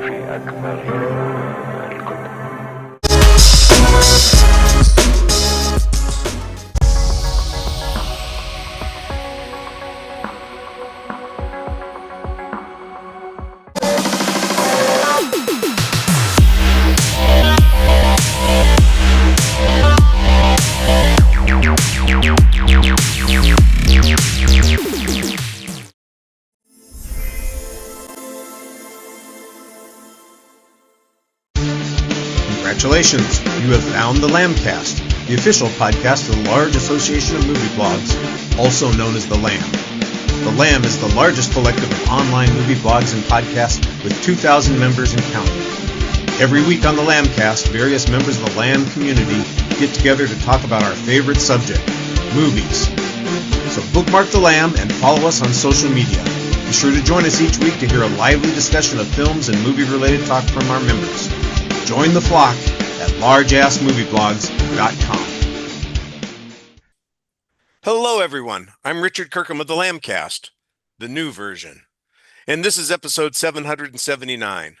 في أكبر الكتب. Congratulations, you have found the Lambcast, the official podcast of the large association of movie blogs, also known as the Lamb. The Lamb is the largest collective of online movie blogs and podcasts with 2,000 members and counting. Every week on the Lambcast, various members of the Lamb community get together to talk about our favorite subject, movies. So bookmark the Lamb and follow us on social media. Be sure to join us each week to hear a lively discussion of films and movie-related talk from our members. Join the flock at largeassmovieblogs.com. Hello, everyone. I'm Richard Kirkham of the Lambcast, the new version. And this is episode 779.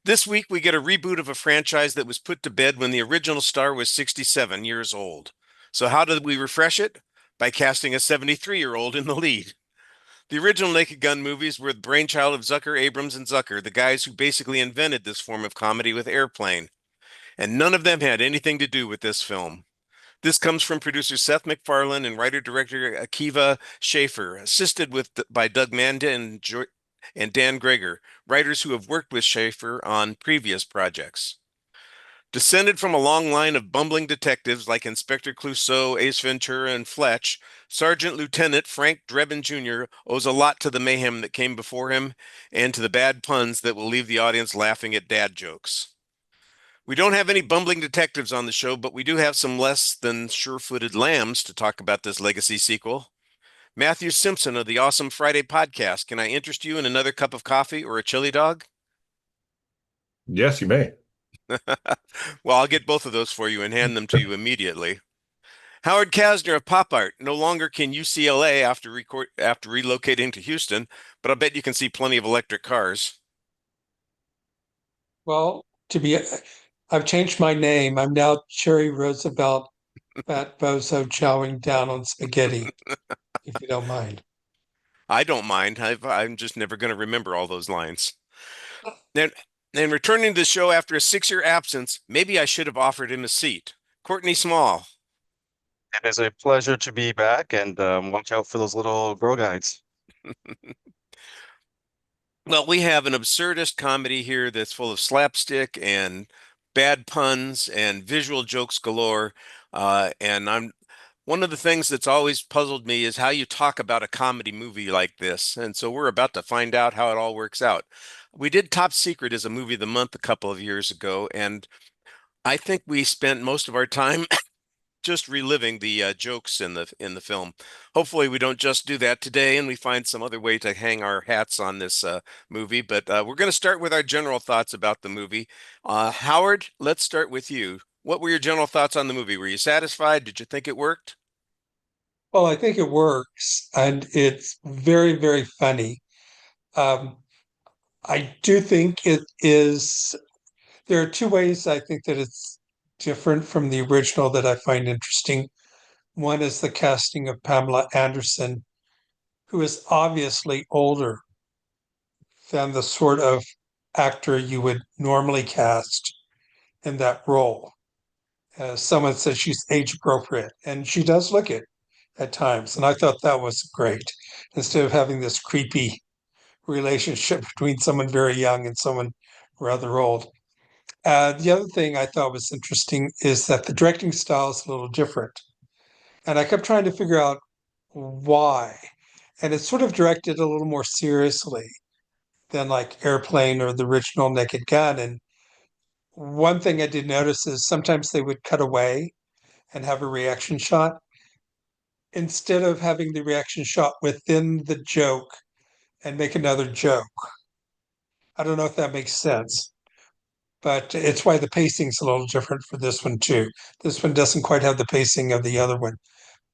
This week, we get a reboot of a franchise that was put to bed when the original star was 67 years old. So how did we refresh it? By casting a 73-year-old in the lead. The original Naked Gun movies were the brainchild of Zucker, Abrams, and Zucker, the guys who basically invented this form of comedy with Airplane. And none of them had anything to do with this film. This comes from producer Seth MacFarlane and writer-director Akiva Schaffer, assisted by Doug Manda and Dan Greger, writers who have worked with Schaffer on previous projects. Descended from a long line of bumbling detectives like Inspector Clouseau, Ace Ventura, and Fletch, Sergeant Lieutenant Frank Drebin Jr. owes a lot to the mayhem that came before him and to the bad puns that will leave the audience laughing at dad jokes. We don't have any bumbling detectives on the show, but we do have some less than sure-footed lambs to talk about this legacy sequel. Matthew Simpson of the Awesome Friday podcast, can I interest you in another cup of coffee or a chili dog? Yes, you may. Well, I'll get both of those for you and hand them to you immediately. Howard Casner of Pop Art, no longer can UCLA after relocating to Houston, but I bet you can see plenty of electric cars. Well, I've changed my name. I'm now Cherry Roosevelt, Fat Bozo chowing down on spaghetti, if you don't mind. I don't mind. I'm just never going to remember all those lines. And returning to the show after a 6-year absence, maybe I should have offered him a seat. Courtney Small. It is a pleasure to be back, and watch out for those little girl guides. Well, we have an absurdist comedy here that's full of slapstick and bad puns and visual jokes galore. And one of the things that's always puzzled me is how you talk about a comedy movie like this. And so we're about to find out how it all works out. We did Top Secret as a movie of the month a couple of years ago, and I think we spent most of our time just reliving the jokes in the film. Hopefully we don't just do that today and we find some other way to hang our hats on this movie, but we're going to start with our general thoughts about the movie. Howard, let's start with you. What were your general thoughts on the movie? Were you satisfied? Did you think it worked? Well, I think it works, and it's very, very funny. I do think it is. There are two ways I think that it's different from the original that I find interesting. One is the casting of Pamela Anderson, who is obviously older than the sort of actor you would normally cast in that role. Someone says she's age appropriate, and she does look it at times. And I thought that was great. Instead of having this creepy relationship between someone very young and someone rather old. The other thing I thought was interesting is that the directing style is a little different. And I kept trying to figure out why. And it's sort of directed a little more seriously than like Airplane or the original Naked Gun. And one thing I did notice is sometimes they would cut away and have a reaction shot instead of having the reaction shot within the joke and make another joke. I don't know if that makes sense, but it's why the pacing's a little different for this one too. This one doesn't quite have the pacing of the other one.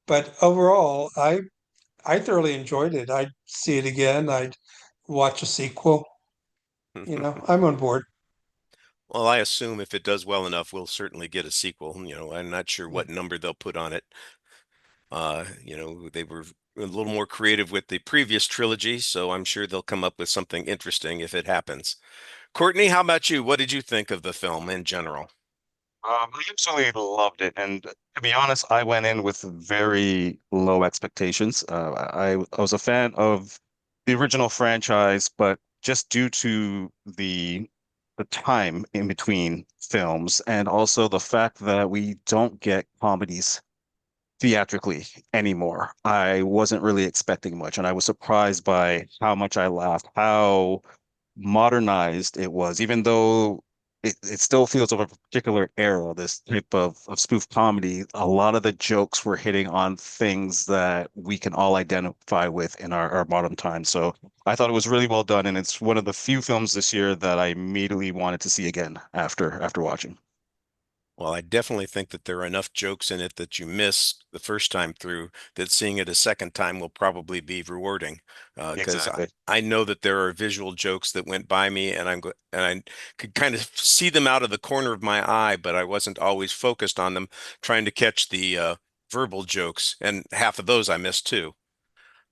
But overall, I thoroughly enjoyed it. I'd see it again. I'd watch a sequel. I'm on board. Well, I assume if it does well enough, we'll certainly get a sequel. I'm not sure Yeah. what number they'll put on it. They were a little more creative with the previous trilogy, so I'm sure they'll come up with something interesting if it happens. Courtney, how about you? What did you think of the film in general? I absolutely loved it, and to be honest, I went in with very low expectations. I was a fan of the original franchise, but just due to the time in between films, and also the fact that we don't get comedies theatrically anymore, I wasn't really expecting much, and I was surprised by how much I laughed, how modernized it was, even though it still feels of a particular era, this type of spoof comedy. A lot of the jokes were hitting on things that we can all identify with in our modern times. So I thought it was really well done, and it's one of the few films this year that I immediately wanted to see again after watching. Well, I definitely think that there are enough jokes in it that you miss the first time through that seeing it a second time will probably be rewarding. Because Exactly. I know that there are visual jokes that went by me and I could kind of see them out of the corner of my eye, but I wasn't always focused on them, trying to catch the verbal jokes, and half of those I missed too.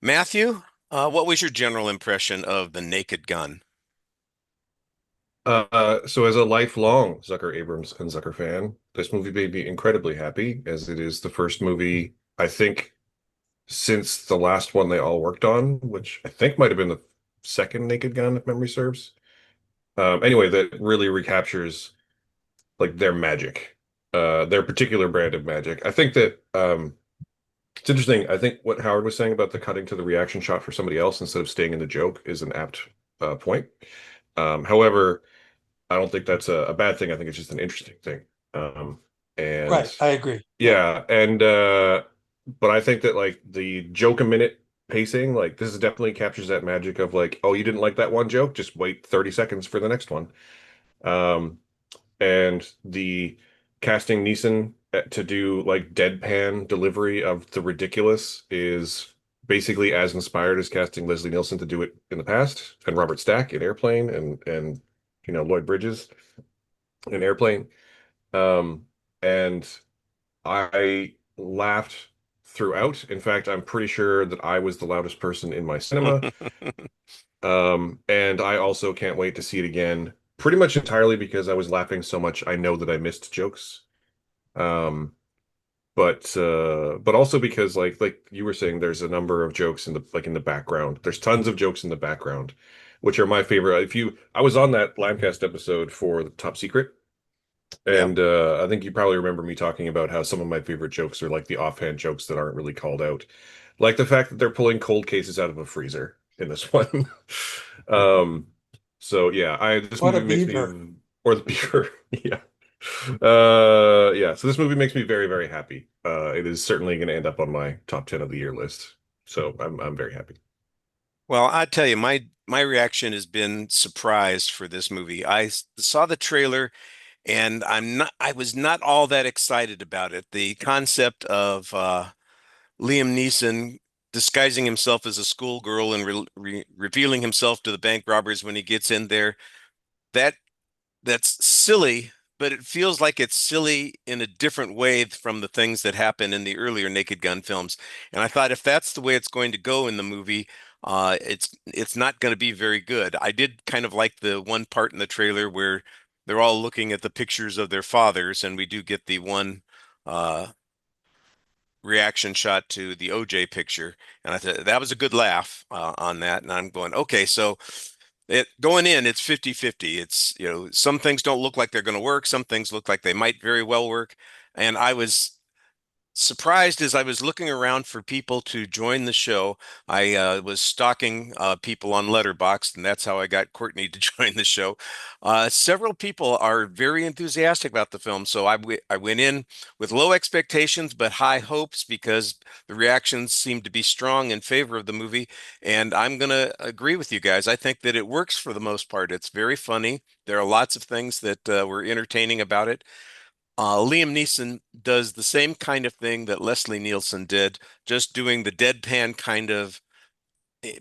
Matthew, what was your general impression of The Naked Gun? So as a lifelong Zucker Abrams and Zucker fan, this movie made me incredibly happy, as it is the first movie, I think, since the last one they all worked on, which I think might have been the second Naked Gun, if memory serves. Anyway, that really recaptures like their magic, their particular brand of magic. I think that it's interesting. I think what Howard was saying about the cutting to the reaction shot for somebody else instead of staying in the joke is an apt point. However, I don't think that's a bad thing. I think it's just an interesting thing. Um, and Right. I agree. Yeah. yeah, and but I think that like the joke a minute pacing, like this is definitely captures that magic of like, oh, you didn't like that one joke, just wait 30 seconds for the next one. Um, and the casting Neeson to do like deadpan delivery of the ridiculous is basically as inspired as casting Leslie Nielsen to do it in the past, and Robert Stack in Airplane, and Lloyd Bridges in Airplane. Um, and I laughed throughout. In fact, I'm pretty sure that I was the loudest person in my cinema. And I also can't wait to see it again, pretty much entirely because I was laughing so much. I know that I missed jokes. Um, but also because like you were saying, there's a number of jokes in the background. There's tons of jokes in the background, which are my favorite. I was on that Lambcast episode for the Top Secret, Yeah. and I think you probably remember me talking about how some of my favorite jokes are like the offhand jokes that aren't really called out, like the fact that they're pulling cold cases out of a freezer in this one. Um, so yeah, I this What a movie makes beaver. me or the beaver, yeah. Yeah, so this movie makes me very, very happy. It is certainly going to end up on my top 10 of the year list. So I'm very happy. Well, I tell you, my reaction has been surprise for this movie. Saw the trailer and I was not all that excited about it. The concept of Liam Neeson disguising himself as a schoolgirl and revealing himself to the bank robbers when he gets in there, that that's silly, but it feels like it's silly in a different way from the things that happen in the earlier Naked Gun films. And I thought if that's the way it's going to go in the movie, it's not going to be very good. I did kind of like the one part in the trailer where they're all looking at the pictures of their fathers, and we do get the one uh, reaction shot to the OJ picture, and I thought that was a good laugh on that. And I'm going, okay, so it going in, it's 50-50. It's, some things don't look like they're going to work. Some things look like they might very well work. And I was surprised as I was looking around for people to join the show. I was stalking people on Letterboxd, and that's how I got Courtney to join the show. Several people are very enthusiastic about the film, so I went in with low expectations but high hopes because the reactions seem to be strong in favor of the movie. And I'm going to agree with you guys. I think that it works for the most part. It's very funny. There are lots of things that were entertaining about it. Liam Neeson does the same kind of thing that Leslie Nielsen did, just doing the deadpan kind of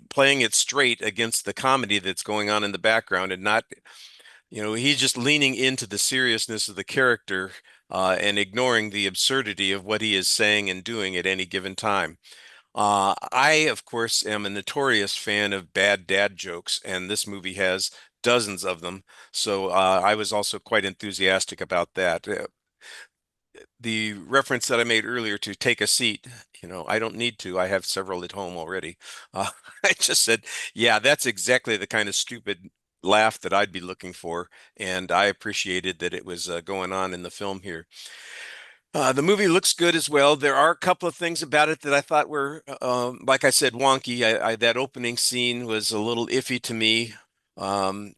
playing it straight against the comedy that's going on in the background, and not, he's just leaning into the seriousness of the character and ignoring the absurdity of what he is saying and doing at any given time. I, of course, am a notorious fan of bad dad jokes, and this movie has dozens of them. So I was also quite enthusiastic about that. The reference that I made earlier to take a seat, I don't need to. I have several at home already. I just said, yeah, that's exactly the kind of stupid laugh that I'd be looking for, and I appreciated that it was going on in the film here. The movie looks good as well. There are a couple of things about it that I thought were, like I said, wonky. That opening scene was a little iffy to me. Um,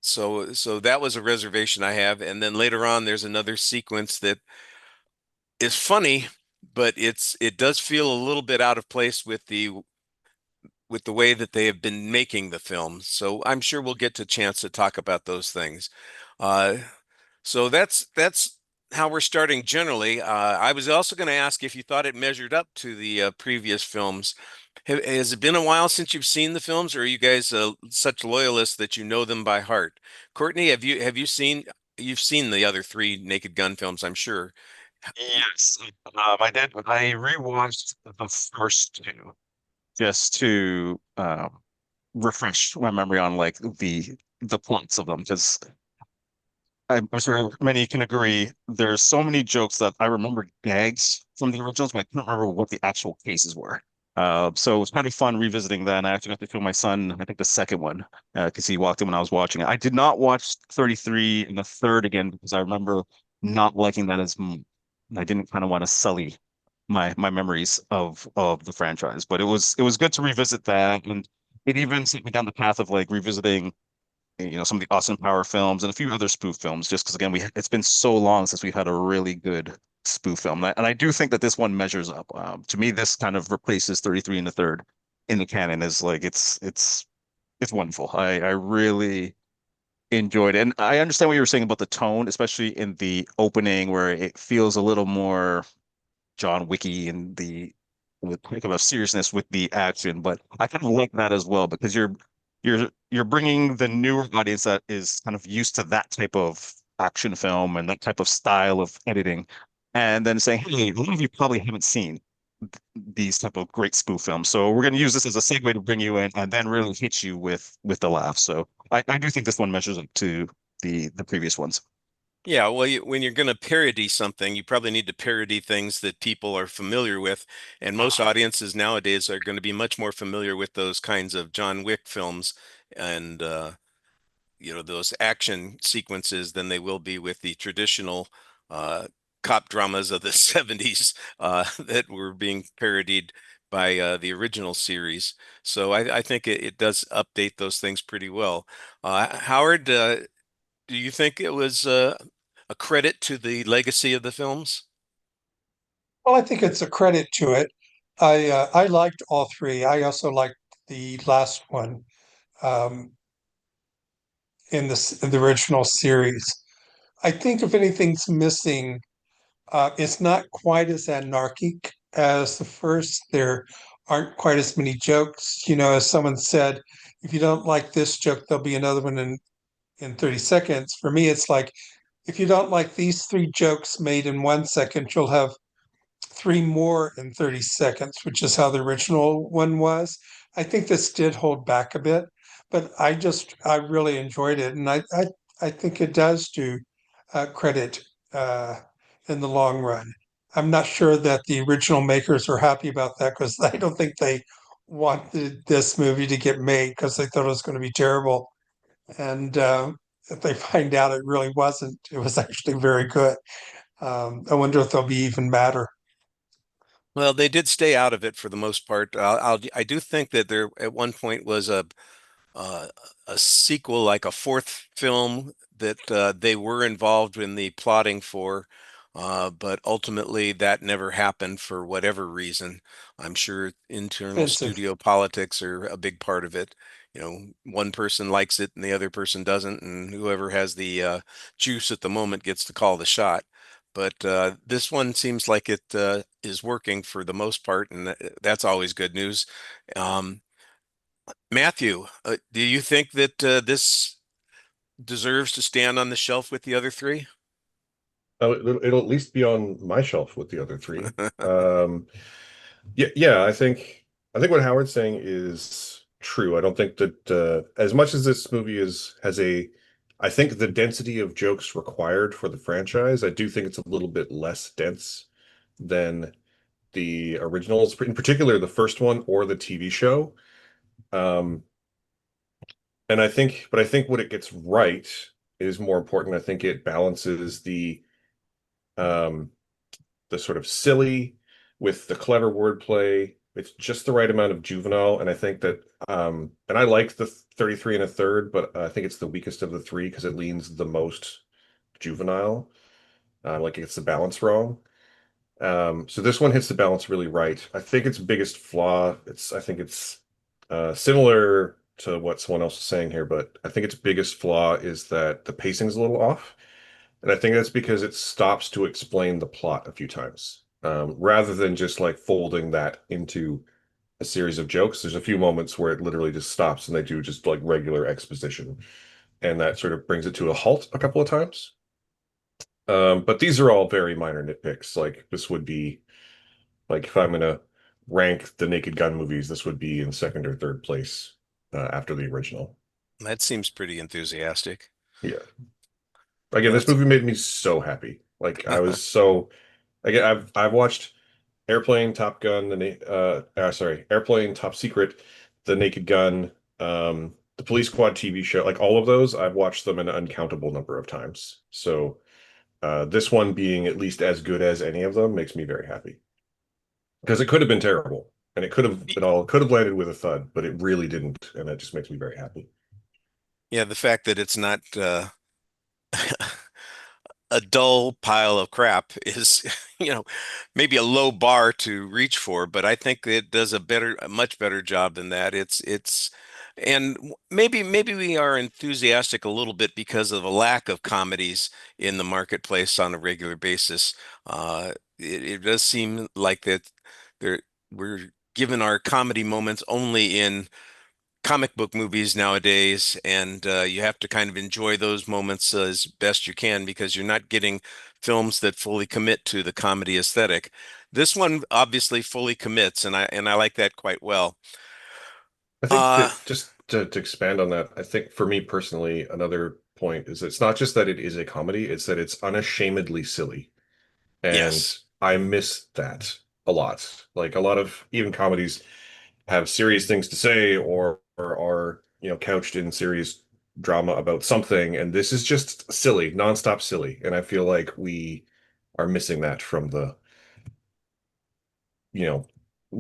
so that was a reservation I have. And then later on, there's another sequence that is funny, but it does feel a little bit out of place with the way that they have been making the film. So I'm sure we'll get a chance to talk about those things. Uh, so that's how we're starting generally. I was also going to ask if you thought it measured up to the previous films. Has it been a while since you've seen the films, or are you guys such loyalists that you know them by heart? Courtney, you've seen the other three Naked Gun films, I'm sure. Yes, I did. I rewatched the first two just to refresh my memory on like the plots of them, because I'm sure many can agree there's so many jokes that I remember gags from the originals, but I can't remember what the actual cases were. So it was kind of fun revisiting that. And I actually got to show my son, I think, the second one, because he walked in when I was watching it. I did not watch 33 and the third again because I remember not liking that as much. I didn't kind of want to sully my memories of the franchise, but it was good to revisit that, and it even sent me down the path of like revisiting some of the Austin Power films and a few other spoof films, just because again it's been so long since we've had a really good spoof film, and I do think that this one measures up. To me, this kind of replaces 33 and the third in the canon. Is like it's wonderful. I really enjoyed it, and I understand what you were saying about the tone, especially in the opening where it feels a little more John Wicky and the with like of a seriousness with the action, but I kind of like that as well because you're bringing the newer audience that is kind of used to that type of action film and that type of style of editing, and then saying, "Hey, a lot of you probably haven't seen these type of great spoof films, so we're going to use this as a segue to bring you in, and then really hit you with the laugh." So I do think this one measures up to the previous ones. Yeah, well, when you're going to parody something, you probably need to parody things that people are familiar with. And most audiences nowadays are going to be much more familiar with those kinds of John Wick films and, those action sequences than they will be with the traditional uh, cop dramas of the 70s that were being parodied by the original series. So I think it does update those things pretty well. Howard, do you think it was a credit to the legacy of the films? Well, I think it's a credit to it. I liked all three. I also liked the last one um, in the original series. I think if anything's missing, it's not quite as anarchic as the first. There aren't quite as many jokes. As someone said, if you don't like this joke, there'll be another one in 30 seconds. For me, it's like if you don't like these three jokes made in 1 second, you'll have three more in 30 seconds, which is how the original one was. I think this did hold back a bit, but I really enjoyed it. And I think it does do credit uh, in the long run. I'm not sure that the original makers are happy about that because I don't think they wanted this movie to get made because they thought it was going to be terrible. And if they find out it really wasn't, it was actually very good. I wonder if they'll be even madder. Well, they did stay out of it for the most part. I do think that there at one point was uh, a sequel, like a fourth film that they were involved in the plotting for, but ultimately that never happened for whatever reason. I'm sure internal Expensive. studio politics are a big part of it. One person likes it and the other person doesn't, and whoever has the juice at the moment gets to call the shot. but this one seems like it is working for the most part, and that's always good news. Um, Matthew, do you think that this deserves to stand on the shelf with the other three? Oh, it'll at least be on my shelf with the other three. Um, yeah, I think what Howard's saying is true. I don't think that as much as this movie I think the density of jokes required for the franchise, I do think it's a little bit less dense than the originals, in particular the first one or the TV show. Um, but I think what it gets right is more important. I think it balances um, the sort of silly with the clever wordplay. It's just the right amount of juvenile, and I think that and I like the 33 and a third, but I think it's the weakest of the three because it leans the most juvenile. Like it gets the balance wrong. So this one hits the balance really right. I think its biggest flaw, I think it's similar to what someone else is saying here, but I think its biggest flaw is that the pacing's a little off. And I think that's because it stops to explain the plot a few times. Rather than just like folding that into a series of jokes, there's a few moments where it literally just stops and they do just like regular exposition. And that sort of brings it to a halt a couple of times. But these are all very minor nitpicks. Like this would be like if I'm gonna rank the Naked Gun movies, this would be in second or third place after the original. That seems pretty enthusiastic. Yeah. Again, this That's movie made me so happy. Like I was so again, I've watched Airplane, Top Gun, Airplane, Top Secret, The Naked Gun, the Police Squad TV show, like all of those, I've watched them an uncountable number of times. So this one being at least as good as any of them makes me very happy. Because it could have been terrible, and it could have landed with a thud, but it really didn't, and that just makes me very happy. yeah, the fact that it's not a dull pile of crap is, maybe a low bar to reach for, but I think it does a much better job than that. And maybe we are enthusiastic a little bit because of a lack of comedies in the marketplace on a regular basis. It does seem like that there we're given our comedy moments only in comic book movies nowadays, and you have to kind of enjoy those moments as best you can because you're not getting films that fully commit to the comedy aesthetic. This one obviously fully commits, and I like that quite well. I think Uh, that just to expand on that, I think for me personally, another point is it's not just that it is a comedy, it's that it's unashamedly silly. And yes. I miss that a lot. Like a lot of even comedies have serious things to say or are, couched in serious drama about something. And this is just silly, nonstop silly. And I feel like we are missing that from the, you know,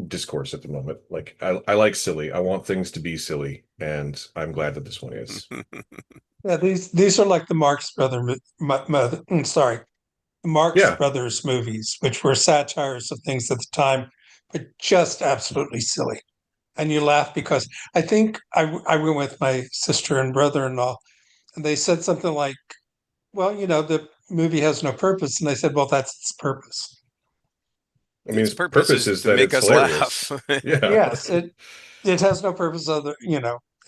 discourse at the moment. Like I like silly. I want things to be silly, and I'm glad that this one is. Yeah, these are like the sorry, Marx Yeah. Brothers movies, which were satires of things at the time, but just absolutely silly. And you laugh because I think I went with my sister and brother-in-law, and they said something like, "Well, the movie has no purpose," and I said, "Well, that's its purpose." I mean, Its its purpose purpose is is to that make it's us hilarious. laugh. Yeah. Yes, it has no purpose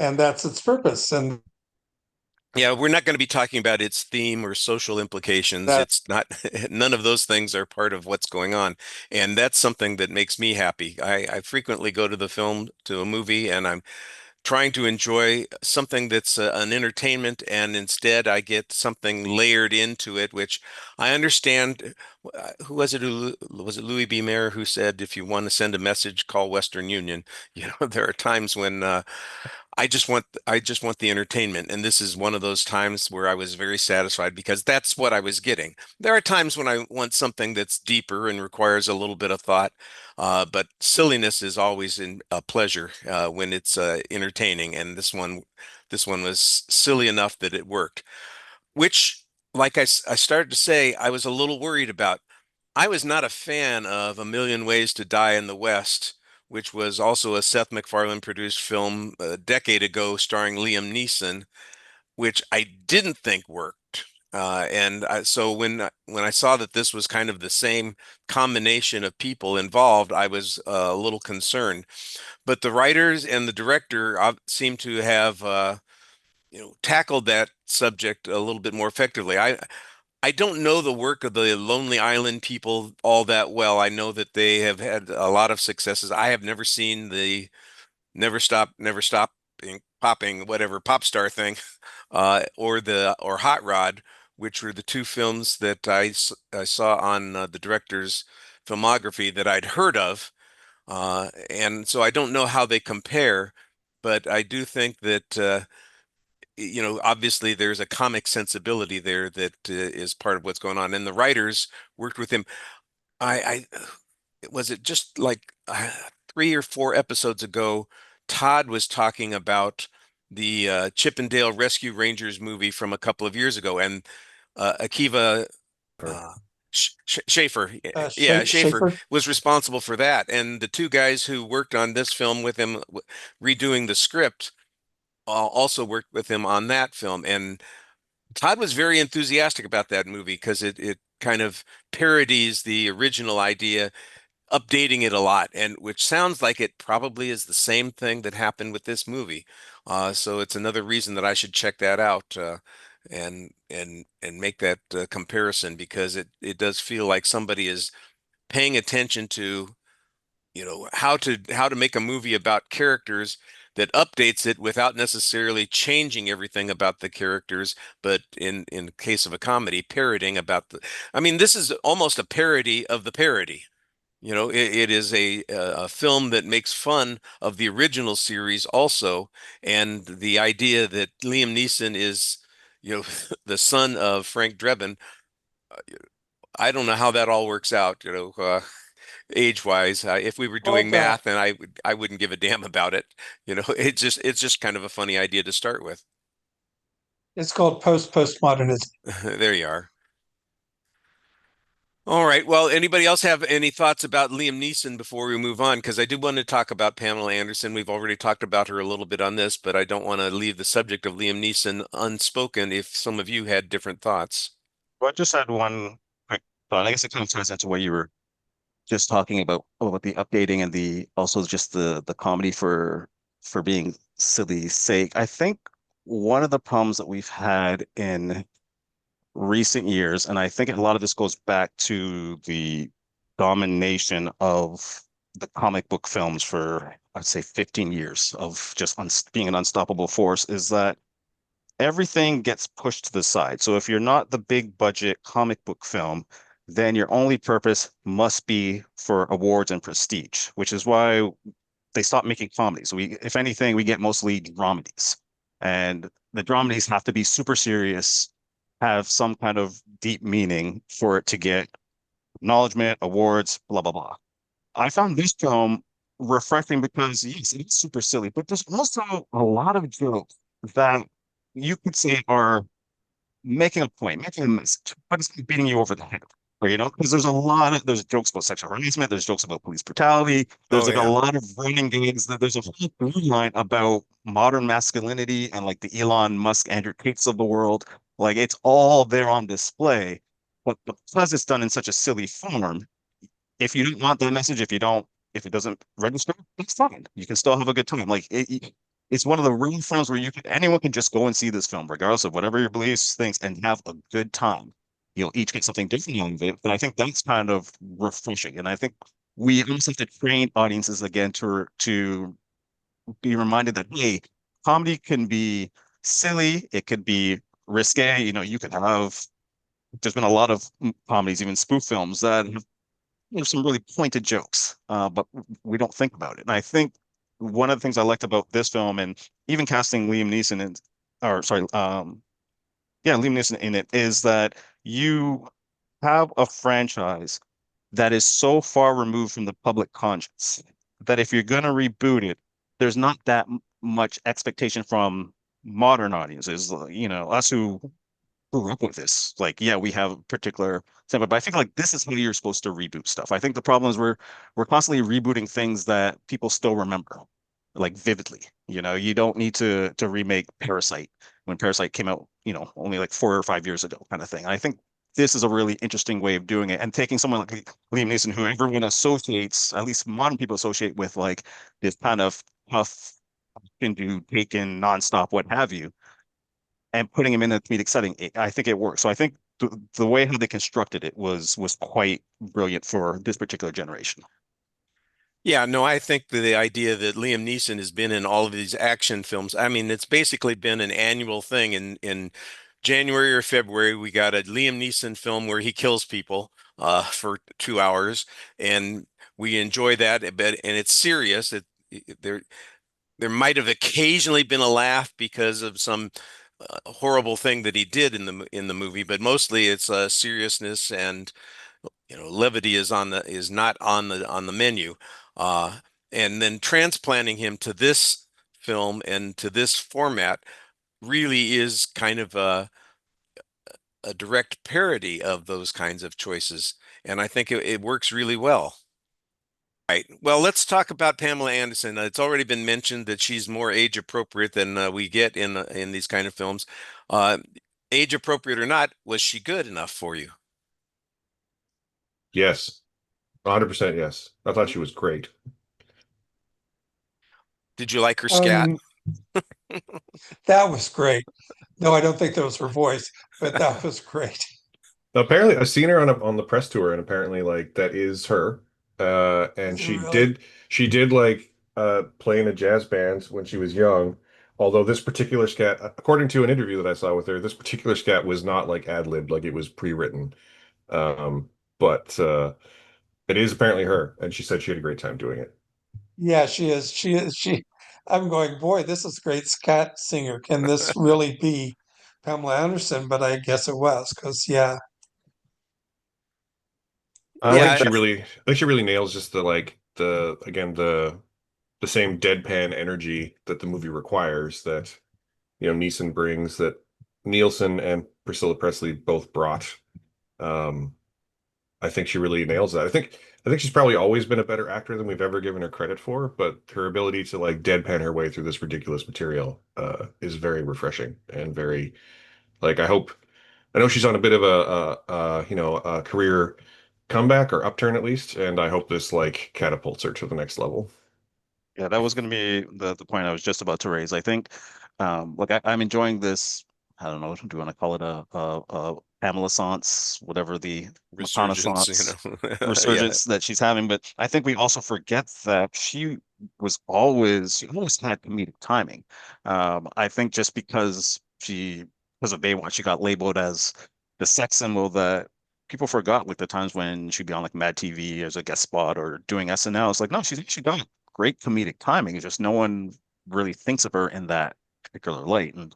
and that's its purpose, and Yeah, we're not going to be talking about its theme or social implications. that It's not, none of those things are part of what's going on. And that's something that makes me happy. I frequently go to a movie, and I'm trying to enjoy something that's an entertainment, and instead I get something layered into it, which I understand. Who was it? Was it Louis B. Mayer who said, "If you want to send a message, call Western Union"? There are times when I just want the entertainment, and this is one of those times where I was very satisfied because that's what I was getting. There are times when I want something that's deeper and requires a little bit of thought, but silliness is always in a pleasure when it's entertaining, and this one was silly enough that it worked. Which, like I started to say, I was a little worried about. I was not a fan of A Million Ways to Die in the West, which was also a Seth MacFarlane produced film a decade ago starring Liam Neeson, which I didn't think worked. So when I saw that this was kind of the same combination of people involved, I was a little concerned. But the writers and the director seem to have tackled that subject a little bit more effectively. I don't know the work of the Lonely Island people all that well. I know that they have had a lot of successes. I have never seen the Never Stop Popping, whatever pop star thing, or Hot Rod, which were the two films that I saw on the director's filmography that I'd heard of, and so I don't know how they compare, but I do think that obviously there's a comic sensibility there that is part of what's going on, and the writers worked with him. I was it just like 3 or 4 episodes ago, Todd was talking about the Chippendale Rescue Rangers movie from a couple of years ago, and Akiva uh, Schaefer, yeah, Schaefer Schaefer. was responsible for that, and the two guys who worked on this film with him, redoing the script, also worked with him on that film, and Todd was very enthusiastic about that movie because it kind of parodies the original idea, updating it a lot, and which sounds like it probably is the same thing that happened with this movie. So it's another reason that I should check that out, and make that comparison, because it does feel like somebody is paying attention to how to make a movie about characters that updates it without necessarily changing everything about the characters, but in the case of a comedy, parodying about the. I mean, this is almost a parody of the parody. It is a film that makes fun of the original series also, and the idea that Liam Neeson is, the son of Frank Drebin. I don't know how that all works out, age-wise. If we were doing Called math, and I wouldn't give a damn about it. It's just kind of a funny idea to start with. it's called postmodernism. There you are. All right. Well, anybody else have any thoughts about Liam Neeson before we move on? Because I do want to talk about Pamela Anderson. We've already talked about her a little bit on this, but I don't want to leave the subject of Liam Neeson unspoken if some of you had different thoughts. Well, I just had one quick thought. I guess it kind of ties into what you were just talking about the updating and the also just the comedy for being silly sake. I think one of the problems that we've had in recent years, and I think a lot of this goes back to the domination of the comic book films for, I'd say, 15 years of just being an unstoppable force, is that everything gets pushed to the side. So if you're not the big budget comic book film, then your only purpose must be for awards and prestige, which is why they stopped making comedies. If anything, we get mostly dramedies, and the dramedies have to be super serious, have some kind of deep meaning for it to get acknowledgement, awards, blah blah blah. I found this film refreshing because yes, it's super silly, but there's also a lot of jokes that you could say are making a point, making a message, but it's beating you over the head. Or, because there's jokes about sexual harassment, there's jokes about police brutality, there's Oh like a yeah. lot of running gags, that there's a whole through line about modern masculinity and like the Elon Musk, Andrew Tates of the world. Like it's all there on display. But because it's done in such a silly form, if you don't want that message, if it doesn't register, that's fine. You can still have a good time. It's one of the rare films where anyone can just go and see this film, regardless of whatever your beliefs, things, and have a good time. You'll each get something different out of it, but I think that's kind of refreshing. And I think we almost have to train audiences again to be reminded that hey, comedy can be silly, it could be risque. You could have. There's been a lot of comedies, even spoof films, that have some really pointed jokes, but we don't think about it. And I think one of the things I liked about this film, and even casting Liam Neeson in, or sorry, yeah, Liam Neeson in it, is that you have a franchise that is so far removed from the public conscience that if you're going to reboot it, there's not that much expectation from modern audiences, us who grew up with this. Like, yeah, we have a particular template, but I think like this is how you're supposed to reboot stuff. I think the problem is we're constantly rebooting things that people still remember, like vividly. You don't need to remake Parasite when Parasite came out, only like 4 or 5 years ago, kind of thing. And I think this is a really interesting way of doing it, and taking someone like Liam Neeson, who everyone associates, at least modern people associate with like this kind of tough, into taken nonstop, what have you, and putting him in a comedic setting. I think it works. So I think the way how they constructed it was quite brilliant for this particular generation. Yeah, no, I think the idea that Liam Neeson has been in all of these action films, I mean, it's basically been an annual thing. In January or February, we got a Liam Neeson film where he kills people for 2 hours, and we enjoy that. But and it's serious. There might have occasionally been a laugh because of some horrible thing that he did in the movie, but mostly it's seriousness, and levity is not on the menu. Uh, and then transplanting him to this film and to this format really is kind of a direct parody of those kinds of choices, and I think it works really well. Right. Well, let's talk about Pamela Anderson. It's already been mentioned that she's more age appropriate than we get in these kind of films. Uh, Age appropriate or not, was she good enough for you? Yes, 100% yes. I thought she was great. Did you like her scat? Um, that was great. No, I don't think that was her voice, but that was great. Apparently, I've seen her on the press tour, and apparently, like that is her. And Is it really? she did like play in a jazz band when she was young. Although this particular scat, according to an interview that I saw with her, this particular scat was not like ad-libbed, like it was pre-written. Um, but it is apparently her, and she said she had a great time doing it. Yeah, she is. She is. I'm going, boy, this is a great scat singer. Can this really be Pamela Anderson? But I guess it was because, yeah. I think Yeah, she really nails just the like the again the same deadpan energy that the movie requires that Neeson brings that Nielsen and Priscilla Presley both brought. Um, I think she really nails that. I think she's probably always been a better actor than we've ever given her credit for, but her ability to like deadpan her way through this ridiculous material is very refreshing and very like I know she's on a bit of a career comeback or upturn at least, and I hope this like catapults her to the next level. Yeah, that was going to be the point I was just about to raise. I think, like I'm enjoying this. I don't know, do you want to call it a Pamela Sance, whatever the resurgence, reconnaissance Yeah. resurgence that she's having. But I think we also forget that she always had comedic timing. I think just because of Baywatch, she got labeled as the sex symbol that people forgot, like the times when she'd be on like Mad TV as a guest spot or doing SNL. It's like, no, she's actually got great comedic timing. It's just no one really thinks of her in that particular light. And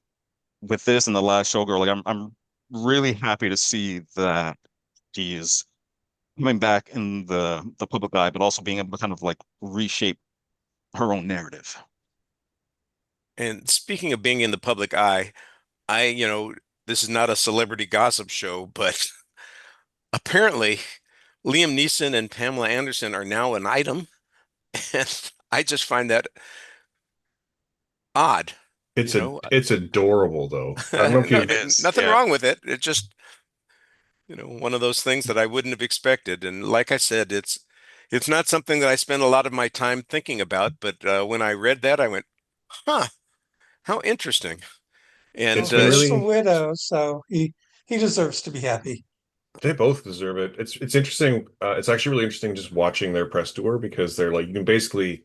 with this and the last showgirl, like I'm really happy to see that she's coming back in the public eye, but also being able to kind of like reshape her own narrative. And speaking of being in the public eye, this is not a celebrity gossip show, but apparently Liam Neeson and Pamela Anderson are now an item, and I just find that odd. You It's a know, it's adorable though. I don't know if It you is, Nothing yeah. wrong with it. It just, one of those things that I wouldn't have expected. And like I said, it's not something that I spend a lot of my time thinking about. But when I read that, I went, "Huh, how interesting." Well, And it's been he is a really widow, so he deserves to be happy. they both deserve it. It's interesting. It's actually really interesting just watching their press tour because they're like you can basically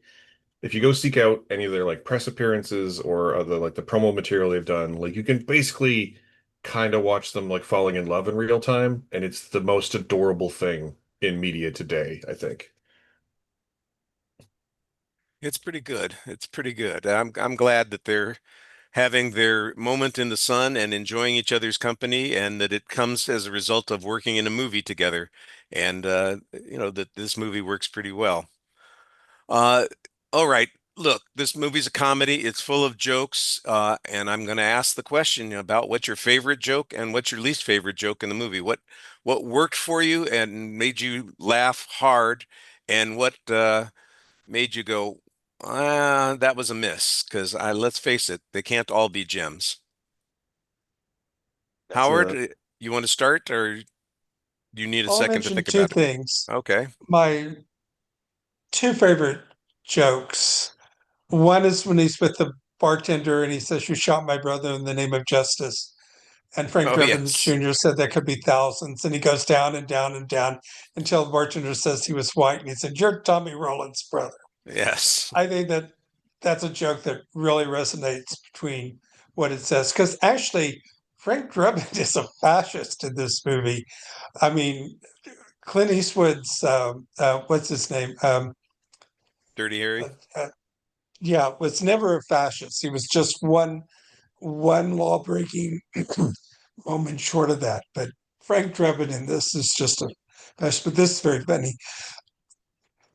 if you go seek out any of their like press appearances or other like the promo material they've done, like you can basically kind of watch them like falling in love in real time, and it's the most adorable thing in media today, I think. it's pretty good. It's pretty good. I'm glad that they're having their moment in the sun and enjoying each other's company, and that it comes as a result of working in a movie together, and that this movie works pretty well. Uh, all right. Look, this movie's a comedy. It's full of jokes, and I'm going to ask the question about what's your favorite joke and what's your least favorite joke in the movie. What worked for you and made you laugh hard, and what made you go, that was a miss? Because let's face it, they can't all be gems. That's Howard, you want to start, or do you need a I'll second to mention think two about it? things. Okay. My two favorite jokes. One is when he's with the bartender and he says, "You shot my brother in the name of justice." And Frank Oh, Drebin yes. Jr. said there could be thousands. And he goes down and down and down until the bartender says he was white. And he said, "You're Tommy Rowland's brother." Yes. I think that that's a joke that really resonates between what it says. Because actually, Frank Drebin is a fascist in this movie. I mean, Clint Eastwood's, what's his name? Dirty Harry. Uh, uh, yeah, was never a fascist. He was just one law breaking moment short of that. But Frank Drebin in this is just a mess. But this is very funny.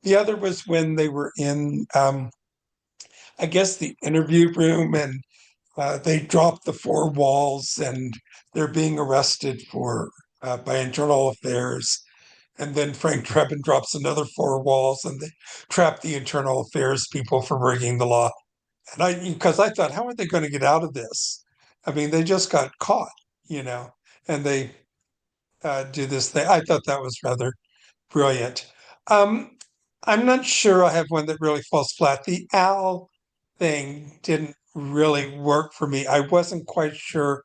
The other was when they were in, I guess, the interview room, and they dropped the four walls, and they're being arrested for by internal affairs. And then Frank Drebin drops another four walls, and they trap the internal affairs people for breaking the law. And because I thought, how are they going to get out of this? I mean, they just got caught, you know, and they do this thing. I thought that was rather brilliant. Um, I'm not sure I have one that really falls flat. The owl thing didn't really work for me. I wasn't quite sure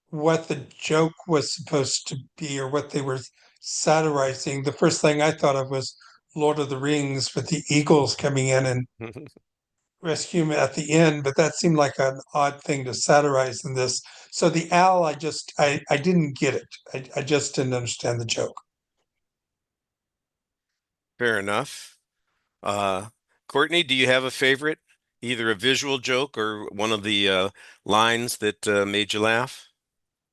what the joke was supposed to be or what they were satirizing. The first thing I thought of was Lord of the Rings with the eagles coming in and rescue him at the end, but that seemed like an odd thing to satirize in this. So the owl, I didn't get it. I just didn't understand the joke. Fair enough. Uh, Courtney, do you have a favorite? Either a visual joke or one of the lines that made you laugh?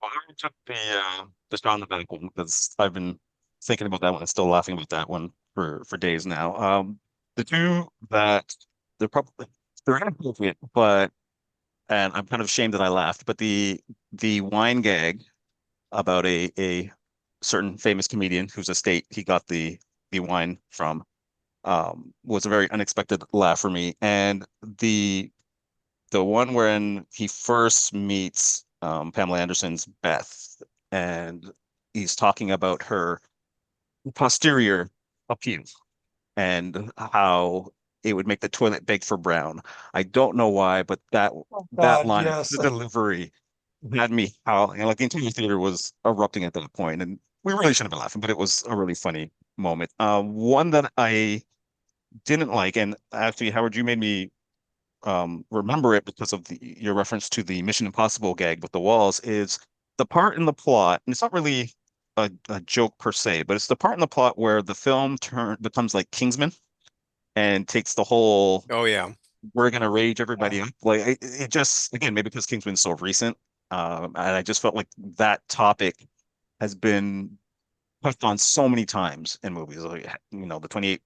Well, I took the straw in the back one because I've been thinking about that one and still laughing about that one for days now. The two that they're inappropriate, but and I'm kind of ashamed that I laughed. But the wine gag about a certain famous comedian whose estate he got the wine from was a very unexpected laugh for me. And the one when he first meets Pamela Anderson's Beth, and he's talking about her posterior appeal and how it would make the toilet beg for brown. I don't know why, but that God, line, yes. the delivery had me howling. Like the entire theater was erupting at that point, and we really shouldn't have been laughing, but it was a really funny moment. One that I didn't like, and actually, Howard, you made me remember it because of your reference to the Mission Impossible gag with the walls, is the part in the plot, and it's not really a joke per se, but it's the part in the plot where the film becomes like Kingsman and takes the whole Oh, yeah. we're gonna rage everybody Yeah. up. Like it just again, maybe because Kingsman's so recent, and I just felt like that topic has been touched on so many times in movies, like the 28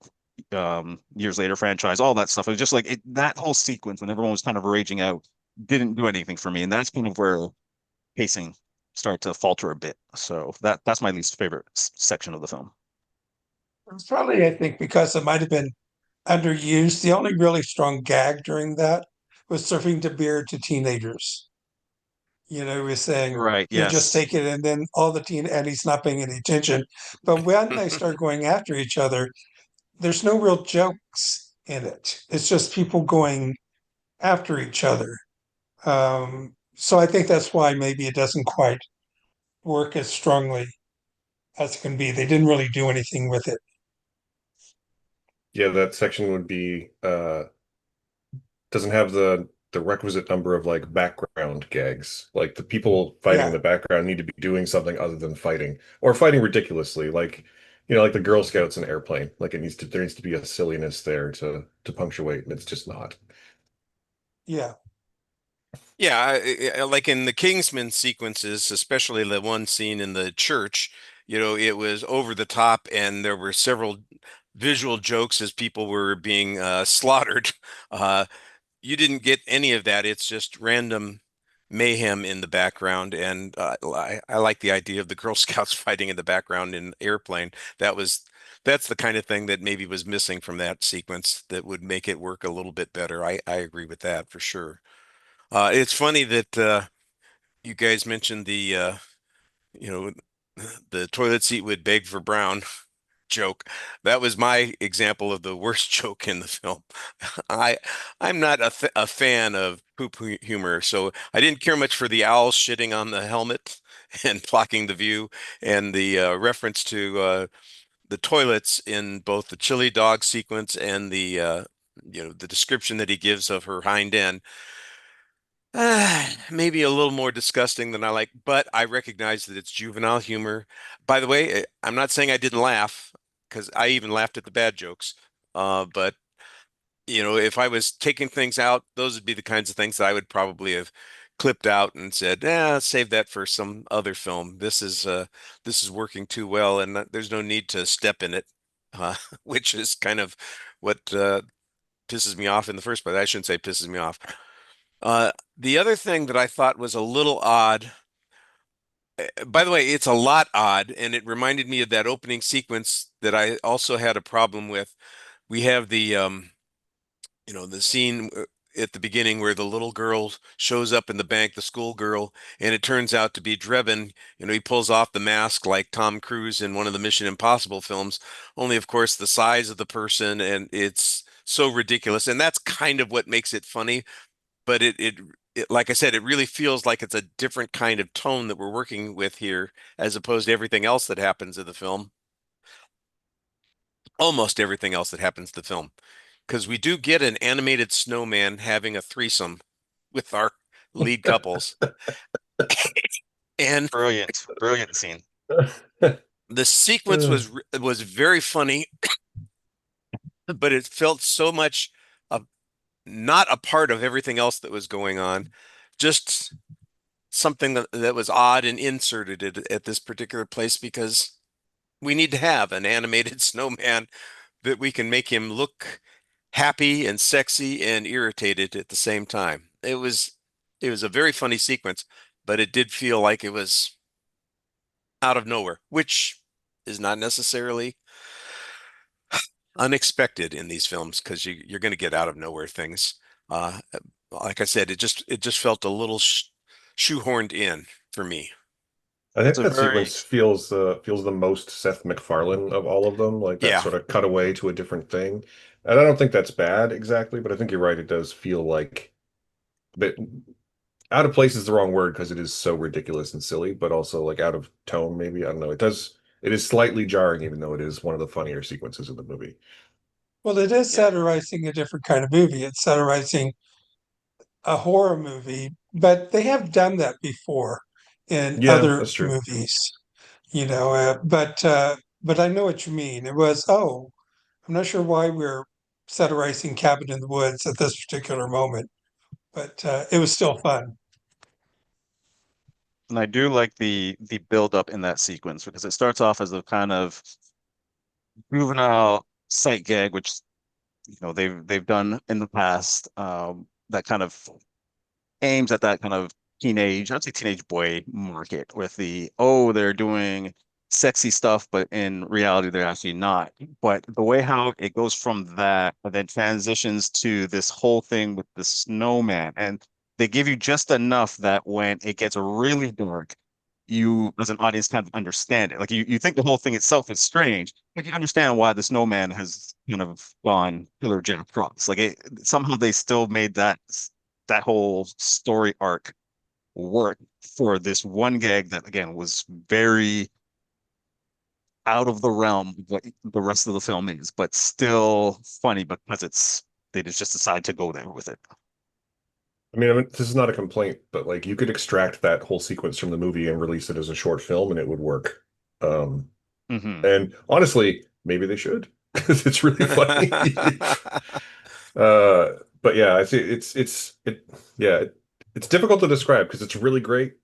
years later franchise, all that stuff. It was just like that whole sequence when everyone was kind of raging out didn't do anything for me, and that's kind of where pacing started to falter a bit. So that's my least favorite section of the film. It's probably, I think, because it might have been underused. The only really strong gag during that was serving the beer to teenagers. He was saying, Right, "You just yes. take it," and then all the and he's not paying any attention. But when they start going after each other, there's no real jokes in it. It's just people going after each other. So I think that's why maybe it doesn't quite work as strongly as it can be. They didn't really do anything with it. Yeah, that section would be doesn't have the requisite number of like background gags. Like the people fighting in Yeah, the background need to be doing something other than fighting or fighting ridiculously. Like, like the Girl Scouts in Airplane. Like there needs to be a silliness there to punctuate, and it's just not. yeah, Yeah, like in the Kingsman sequences, especially the one scene in the church, it was over the top, and there were several visual jokes as people were being slaughtered. Uh, you didn't get any of that. It's just random mayhem in the background, and I like the idea of the Girl Scouts fighting in the background in Airplane. That's the kind of thing that maybe was missing from that sequence that would make it work a little bit better. I agree with that for sure. It's funny that you guys mentioned the you know, the toilet seat would beg for brown joke. That was my example of the worst joke in the film. I I'm not a fan of humor, so I didn't care much for the owl shitting on the helmet and blocking the view, and the reference to the toilets in both the chili dog sequence and the the description that he gives of her hind end. Maybe a little more disgusting than I like, but I recognize that it's juvenile humor. By the way, I'm not saying I didn't laugh because I even laughed at the bad jokes. But if I was taking things out, those would be the kinds of things that I would probably have clipped out and said, save that for some other film. This is working too well, and there's no need to step in it," which is kind of what pisses me off in the first place. I shouldn't say pisses me off. The other thing that I thought was a little odd, by the way, it's a lot odd, and it reminded me of that opening sequence that I also had a problem with. We have the scene at the beginning where the little girl shows up in the bank, the schoolgirl, and it turns out to be Drebin. He pulls off the mask like Tom Cruise in one of the Mission Impossible films, only of course the size of the person, and it's so ridiculous. And that's kind of what makes it funny, but it like I said, it really feels like it's a different kind of tone that we're working with here as opposed to everything else that happens in the film. Almost everything else that happens in the film. Because we do get an animated snowman having a threesome with our lead couples. And Brilliant scene. the sequence was very funny, but it felt so much not a part of everything else that was going on. Just something that was odd and inserted at this particular place because we need to have an animated snowman that we can make him look happy and sexy and irritated at the same time. It was a very funny sequence, but it did feel like it was out of nowhere, which is not necessarily unexpected in these films because you're going to get out of nowhere things. Uh, like I said, it just felt a little shoehorned in for me. I think It's a that very sequence feels the most Seth MacFarlane of all of them, like that Yeah, sort of cutaway to a different thing. And I don't think that's bad exactly, but I think you're right. It does feel like a bit out of place is the wrong word because it is so ridiculous and silly, but also like out of tone, maybe. I don't know. It is slightly jarring, even though it is one of the funnier sequences in the movie. Well, it is yeah, satirizing a different kind of movie. It's satirizing a horror movie, but they have done that before in Yeah, other that's true. movies, but I know what you mean. It was, oh, I'm not sure why we're satirizing Cabin in the Woods at this particular moment, but it was still fun. and I do like the build up in that sequence because it starts off as a kind of juvenile sight gag, which they've done in the past, that kind of aims at that kind of I'd say teenage boy market with they're doing sexy stuff, but in reality, they're actually not. But the way how it goes from that and then transitions to this whole thing with the snowman, and they give you just enough that when it gets really dark, you as an audience kind of understand it. Like you think the whole thing itself is strange, but you understand why the snowman has kind of gone killer Jack Frost. Like somehow they still made that whole story arc work for this one gag that again was very out of the realm of what the rest of the film is, but still funny because they just decide to go there with it. I mean, this is not a complaint, but like you could extract that whole sequence from the movie and release it as a short film and it would work. Um, Hmm. and honestly, maybe they should because it's really funny. Uh, but yeah, I see it's difficult to describe because it's really great.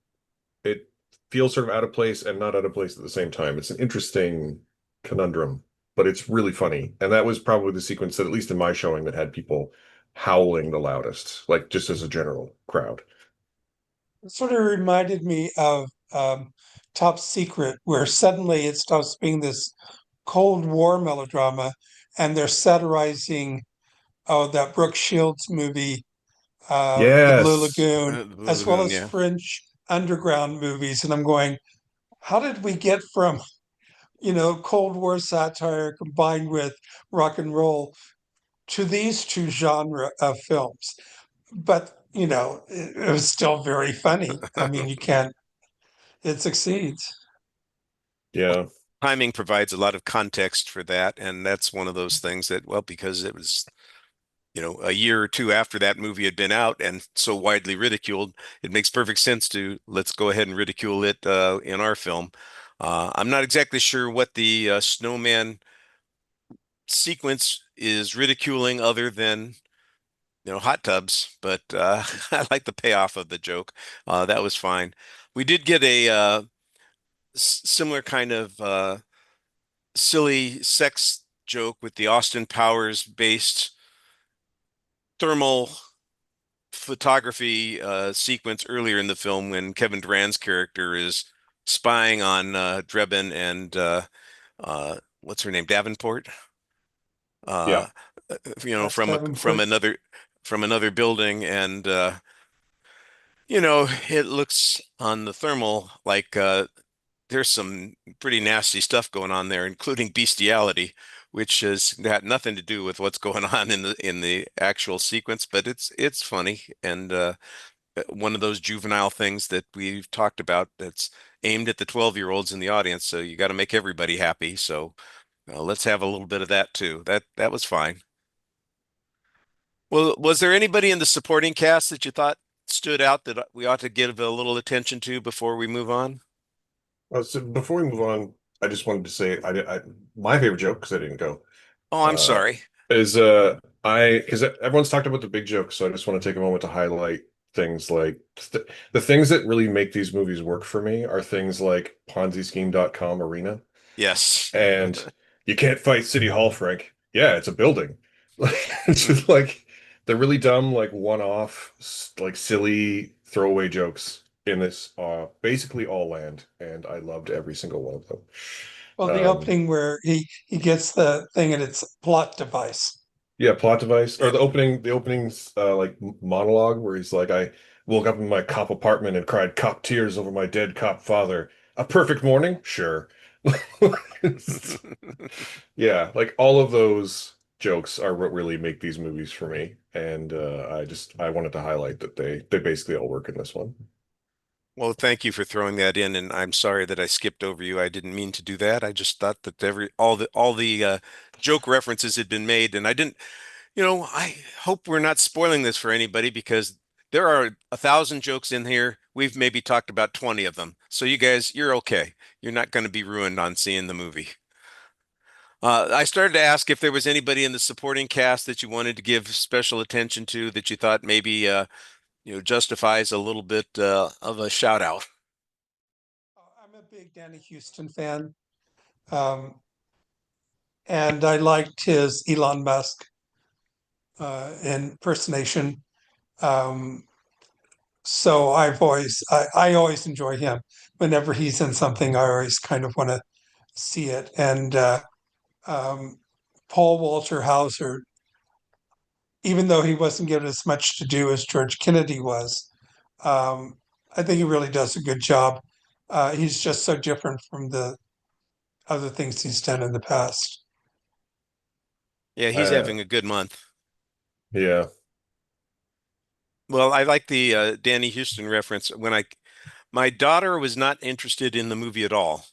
It feels sort of out of place and not out of place at the same time. It's an interesting conundrum, but it's really funny. And that was probably the sequence that, at least in my showing, that had people howling the loudest, like just as a general crowd. It sort of reminded me of Top Secret, where suddenly it stops being this Cold War melodrama and they're satirizing, oh, that Brooke Shields movie, The Blue Yes. Lagoon, The Blue as well Lagoon, as yeah. French underground movies. And I'm going, how did we get from, Cold War satire combined with rock and roll to these two genre of films? But, it was still very funny. I mean, it succeeds. Yeah. Timing provides a lot of context for that, and that's one of those things that, well, because it was, a year or two after that movie had been out and so widely ridiculed, it makes perfect sense to let's go ahead and ridicule it in our film. I'm not exactly sure what the snowman sequence is ridiculing other than, hot tubs, but I like the payoff of the joke. That was fine. We did get a similar kind of silly sex joke with the Austin Powers based thermal photography sequence earlier in the film when Kevin Durant's character is spying on Drebin and what's her name, Davenport, uh, Yeah. Yes, from Davenport. another building, and it looks on the thermal like there's some pretty nasty stuff going on there, including bestiality, which has got nothing to do with what's going on in the actual sequence, but it's funny and one of those juvenile things that we've talked about that's aimed at the 12-year-olds in the audience. So you got to make everybody happy. So let's have a little bit of that too. That was fine. Well, was there anybody in the supporting cast that you thought stood out that we ought to give a little attention to before we move on? So before we move on, I just wanted to say my favorite joke, because I didn't go, Oh, I'm uh, sorry. is because everyone's talked about the big jokes, so I just want to take a moment to highlight things like the things that really make these movies work for me are things like PonziScheme.com Arena Yes. and you can't fight City Hall, Frank. Yeah, it's a building. Like it's just like the really dumb, like one-off, like silly throwaway jokes in this basically all land, and I loved every single one of them. Well, the Um, opening where he gets the thing and it's plot device. yeah, plot device or Yep. the opening like monologue where he's like, I woke up in my cop apartment and cried cop tears over my dead cop father. A perfect morning? Sure. Yeah, like all of those jokes are what really make these movies for me, and I wanted to highlight that they basically all work in this one. Well, thank you for throwing that in, and I'm sorry that I skipped over you. I didn't mean to do that. I just thought that all the joke references had been made, and I didn't. I hope we're not spoiling this for anybody because there are 1,000 jokes in here. We've maybe talked about 20 of them, so you guys, you're okay. You're not going to be ruined on seeing the movie. I started to ask if there was anybody in the supporting cast that you wanted to give special attention to that you thought maybe justifies a little bit of a shout out. I'm a big Danny Houston fan, um, and I liked his Elon Musk impersonation. Um, so I always enjoy him. Whenever he's in something, I always kind of want to see it. And um, Paul Walter Hauser, even though he wasn't given as much to do as George Kennedy was, um, I think he really does a good job. He's just so different from the other things he's done in the past. Yeah, he's Uh, having a good month. yeah, Well, I like the Danny Houston reference. My daughter was not interested in the movie at all.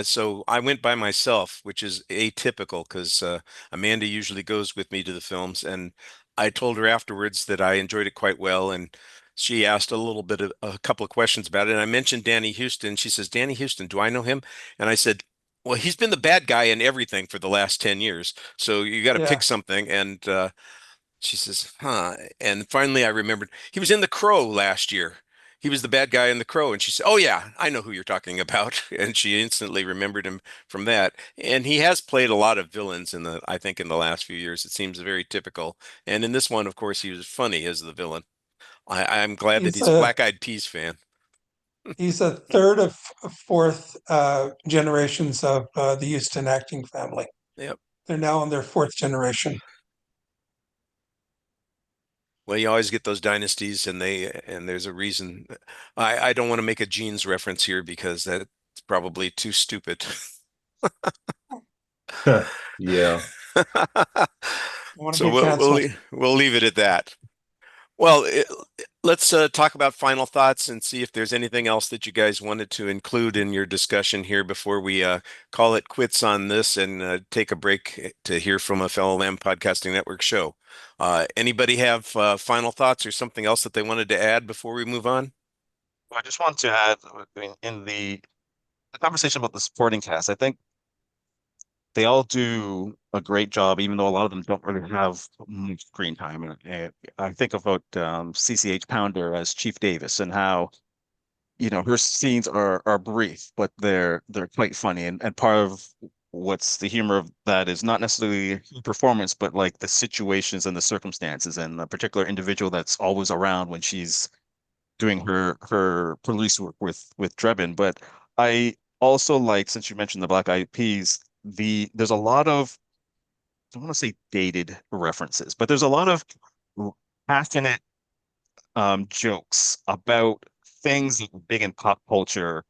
So I went by myself, which is atypical because Amanda usually goes with me to the films. And I told her afterwards that I enjoyed it quite well. And she asked a couple of questions about it. And I mentioned Danny Houston. She says, Danny Houston, do I know him? And I said, well, he's been the bad guy in everything for the last 10 years. So you got to pick Yeah, something. And she says, huh. And finally, I remembered he was in The Crow last year. He was the bad guy in The Crow. And she said, oh, yeah, I know who you're talking about. And she instantly remembered him from that. And he has played a lot of villains I think, in the last few years. It seems very typical. And in this one, of course, he was funny as the villain. I'm glad that he's he's a a Black Eyed Peas fan. he's a third of fourth generations of the Houston acting family. Yep. They're now on their fourth generation. Well, you always get those dynasties, and there's a reason. I don't want to make a Genes reference here because that's probably too stupid. Yeah. Want to So be canceled. we'll leave it at that. Well, let's talk about final thoughts and see if there's anything else that you guys wanted to include in your discussion here before we call it quits on this and take a break to hear from a fellow Lamb Podcasting Network show. Anybody have final thoughts or something else that they wanted to add before we move on? I just want to add, I mean, in the conversation about the supporting cast, I think they all do a great job, even though a lot of them don't really have much screen time. And I think about CCH Pounder as Chief Davis and how, her scenes are brief, but they're quite funny. And part of what's the humor of that is not necessarily performance, but like the situations and the circumstances and the particular individual that's always around when she's doing her police work with Drebin. But I also like, since you mentioned the Black Eyed Peas, there's a lot of, I don't want to say dated references, but there's a lot of passionate jokes about things that were big in pop culture,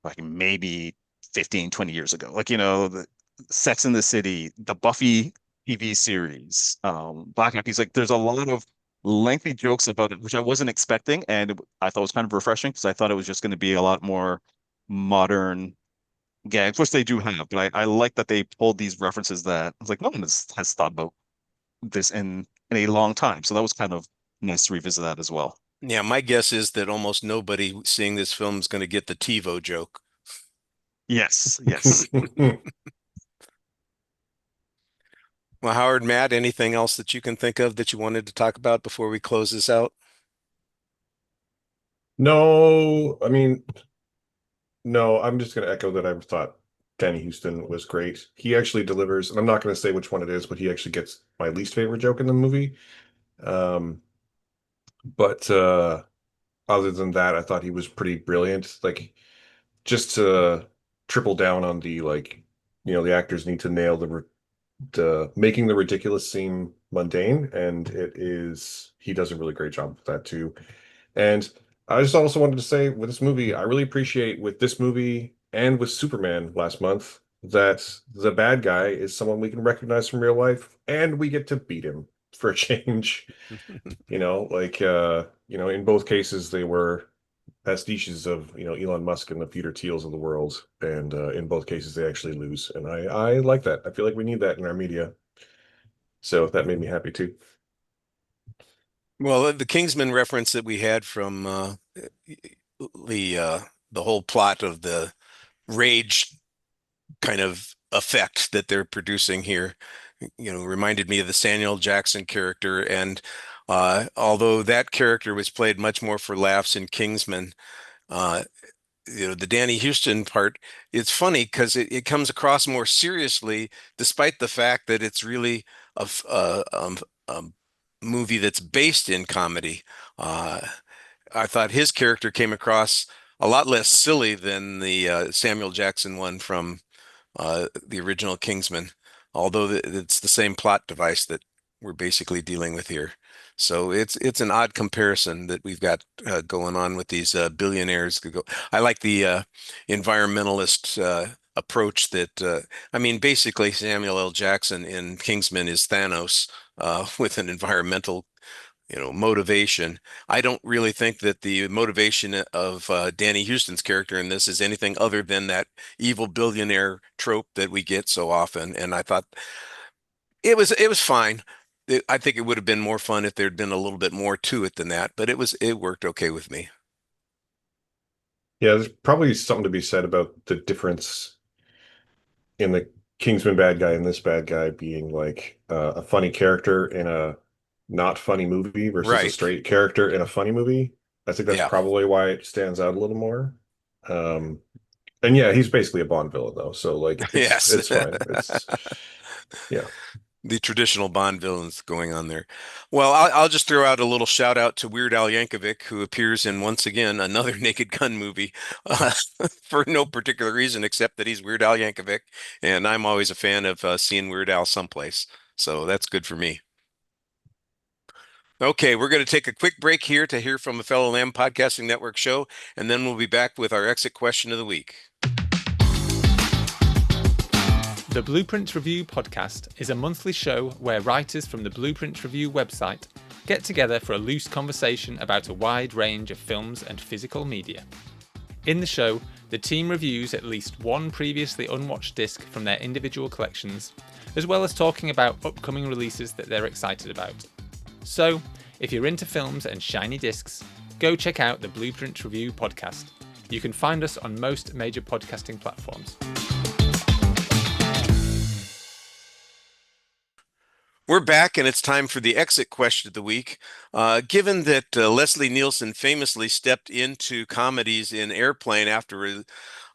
like maybe 15, 20 years ago. Like, the Sex in the City, the Buffy TV series, Black Eyed Peas. Like, there's a lot of lengthy jokes about it, which I wasn't expecting, and I thought was kind of refreshing because I thought it was just going to be a lot more modern gags, which they do have. But I like that they pulled these references that I was like, no one has thought about this in a long time. So that was kind of nice to revisit that as well. Yeah, my guess is that almost nobody seeing this film is going to get the TiVo joke. Yes, yes. Well, Howard, Matt, anything else that you can think of that you wanted to talk about before we close this out? No, I mean, no, I'm just going to echo that I thought Danny Houston was great. He actually delivers, and I'm not going to say which one it is, but he actually gets my least favorite joke in the movie. Um, but other than that, I thought he was pretty brilliant. Like, just to triple down on the like, the actors need to nail the making the ridiculous seem mundane, and he does a really great job with that too. And I just also wanted to say with this movie, I really appreciate with this movie and with Superman last month that the bad guy is someone we can recognize from real life and we get to beat him for a change. In both cases they were pastiches of, Elon Musk and the Peter Thiels of the world. And in both cases they actually lose. And I like that. I feel like we need that in our media. So that made me happy too. Well, the Kingsman reference that we had from the whole plot of the rage kind of effect that they're producing here, reminded me of the Samuel Jackson character. And although that character was played much more for laughs in Kingsman, uh, the Danny Houston part, it's funny because it comes across more seriously, despite the fact that it's really a movie that's based in comedy. Uh, I thought his character came across a lot less silly than the Samuel Jackson one from the original Kingsman, although it's the same plot device that we're basically dealing with here. So it's an odd comparison that we've got going on with these billionaires. I like the environmentalist approach that I mean, basically Samuel L. Jackson in Kingsman is Thanos with an environmental motivation. I don't really think that the motivation of Danny Houston's character in this is anything other than that evil billionaire trope that we get so often. And I thought it was fine. I think it would have been more fun if there'd been a little bit more to it than that, but it worked okay with me. Yeah, there's probably something to be said about the difference in the Kingsman bad guy and this bad guy being like a funny character in a not funny movie versus a Right. straight character in a funny movie. I think that's Yeah. probably why it stands out a little more. Um, and yeah, he's basically a Bond villain though, so like it's Yes. it's fine. It's yeah. The traditional Bond villains going on there. Well, I'll just throw out a little shout out to Weird Al Yankovic, who appears in once again another Naked Gun movie uh, for no particular reason except that he's Weird Al Yankovic, and I'm always a fan of seeing Weird Al someplace, so that's good for me. Okay, we're going to take a quick break here to hear from a fellow Lamb Podcasting Network show, and then we'll be back with our exit question of the week. The Blueprint Review podcast is a monthly show where writers from the Blueprint Review website get together for a loose conversation about a wide range of films and physical media. In the show, the team reviews at least one previously unwatched disc from their individual collections, as well as talking about upcoming releases that they're excited about. So, if you're into films and shiny discs, go check out the Blueprint Review podcast. You can find us on most major podcasting platforms. We're back, and it's time for the exit question of the week. Given that Leslie Nielsen famously stepped into comedies in Airplane after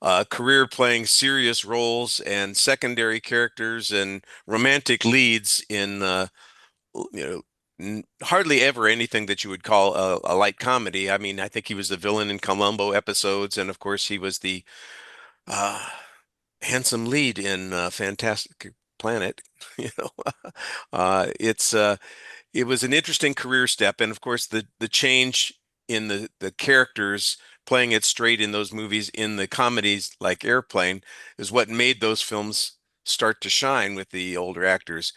a career playing serious roles and secondary characters and romantic leads in, hardly ever anything that you would call a light comedy. I mean, I think he was the villain in Columbo episodes, and of course, he was the handsome lead in Fantastic Planet. You know, it was an interesting career step, and of course the change in the characters playing it straight in those movies in the comedies like Airplane is what made those films start to shine with the older actors.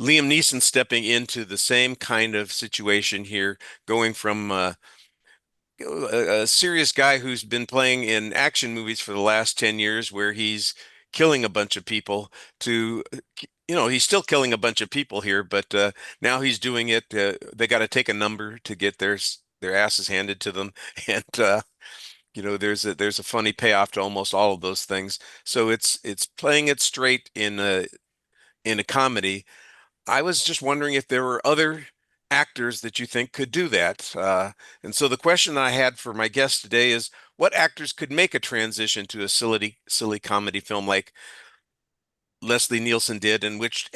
Liam Neeson stepping into the same kind of situation here, going from a serious guy who's been playing in action movies for the last 10 years where he's killing a bunch of people to, he's still killing a bunch of people here, but now he's doing it. They got to take a number to get their asses handed to them. And, there's a funny payoff to almost all of those things. So it's playing it straight in a comedy. I was just wondering if there were other actors that you think could do that. And so the question I had for my guest today is, what actors could make a transition to a silly comedy film like Leslie Nielsen did, and which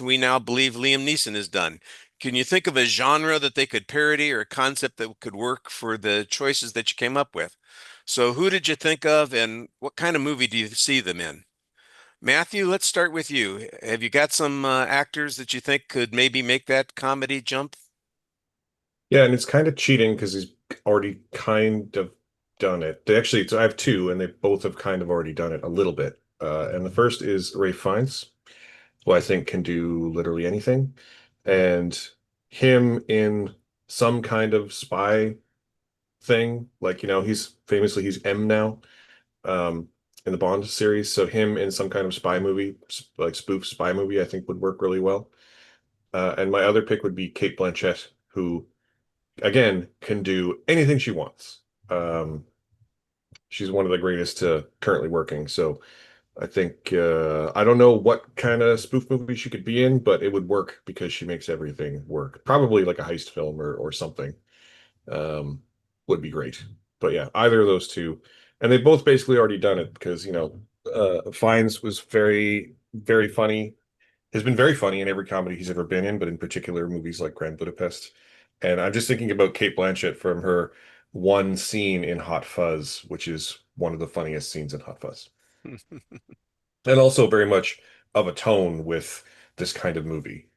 we now believe Liam Neeson has done? Can you think of a genre that they could parody or a concept that could work for the choices that you came up with? So who did you think of, and what kind of movie do you see them in? Matthew, let's start with you. Have you got some actors that you think could maybe make that comedy jump? Yeah, and it's kind of cheating because he's already kind of done it. So I have two, and they both have kind of already done it a little bit. And the first is Ray Fiennes, who I think can do literally anything. And him in some kind of spy thing, like, he's M now. In the Bond series. So him in some kind of spy movie, like spoof spy movie, I think would work really well. And my other pick would be Cate Blanchett, who, again, can do anything she wants. She's one of the greatest currently working. So I think, I don't know what kind of spoof movie she could be in, but it would work because she makes everything work. Probably like a heist film or something would be great. But yeah, either of those two. And they've both basically already done it because, Fiennes was very, very funny, has been very funny in every comedy he's ever been in, but in particular movies like Grand Budapest. And I'm just thinking about Cate Blanchett from her one scene in Hot Fuzz, which is one of the funniest scenes in Hot Fuzz. And also very much of a tone with this kind of movie.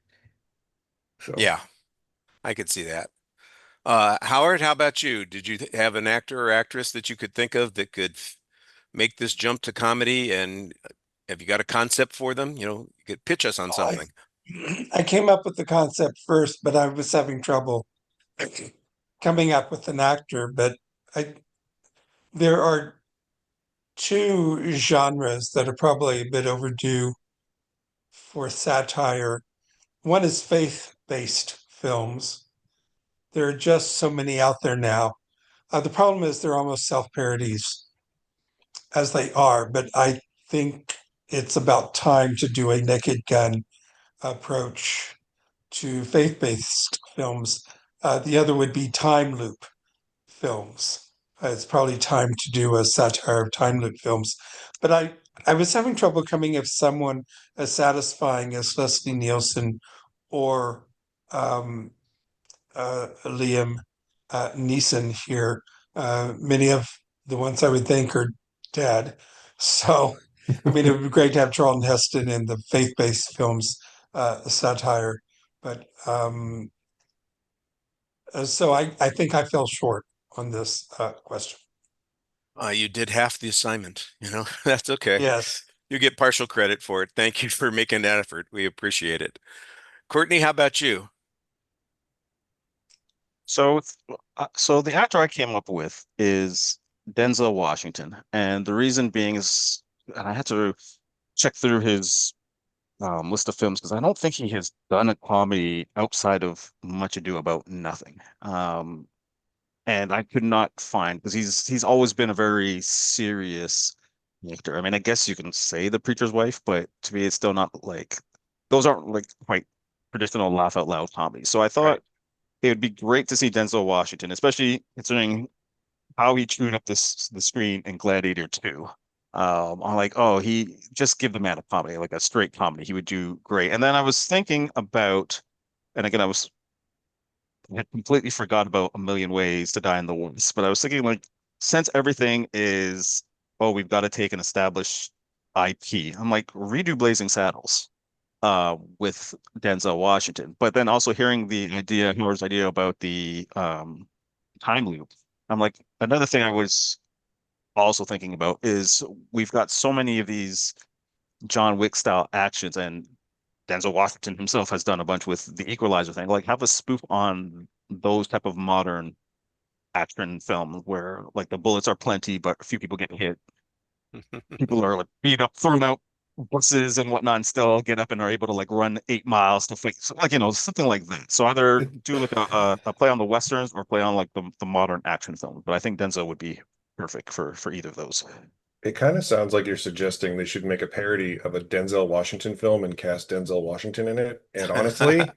So Yeah, I could see that. Howard, how about you? Did you have an actor or actress that you could think of that could make this jump to comedy? And have you got a concept for them? You could pitch us on something. I came up with the concept first, but I was having trouble coming up with an actor. But there are two genres that are probably a bit overdue for satire. One is faith-based films. There are just so many out there now. The problem is they're almost self-parodies as they are, but I think it's about time to do a Naked Gun approach to faith-based films. The other would be time loop films. It's probably time to do a satire of time loop films. But I was having trouble coming of someone as satisfying as Leslie Nielsen or Liam Neeson here. Many of the ones I would think are dead. So, I mean, it would be great to have Charlton Heston in the faith-based films satire. But so I think I fell short on this question. You did half the assignment, that's okay. Yes. You get partial credit for it. Thank you for making that effort. We appreciate it. Courtney, how about you? So, so the actor I came up with is Denzel Washington, and the reason being is, and I had to check through his list of films because I don't think he has done a comedy outside of Much Ado About Nothing. And I could not find because he's always been a very serious actor. I mean, I guess you can say The Preacher's Wife, but to me, it's still not like those aren't like quite traditional laugh out loud comedies. So I Right. thought it would be great to see Denzel Washington, especially considering how he chewed up the screen in Gladiator 2. I'm like, oh, he just give the man a comedy, like a straight comedy. He would do great. And then I was thinking about, and again, I had completely forgot about A Million Ways to Die in the Woods, but I was thinking like, since everything is, oh, we've got to take an established IP. I'm like, redo Blazing Saddles with Denzel Washington. But then also hearing the idea, Moore's idea about the time loop. I'm like, another thing I was also thinking about is we've got so many of these John Wick style actions, and Denzel Washington himself has done a bunch with the Equalizer thing. Like, have a spoof on those type of modern action films where like the bullets are plenty, but a few people get hit. People are like beat up, thrown out buses and whatnot, and still get up and are able to like run 8 miles to fight. So, like, something like that. So either do like a play on the westerns or play on like the modern action film. But I think Denzel would be perfect for either of those. It kind of sounds like you're suggesting they should make a parody of a Denzel Washington film and cast Denzel Washington in it. And honestly, I like that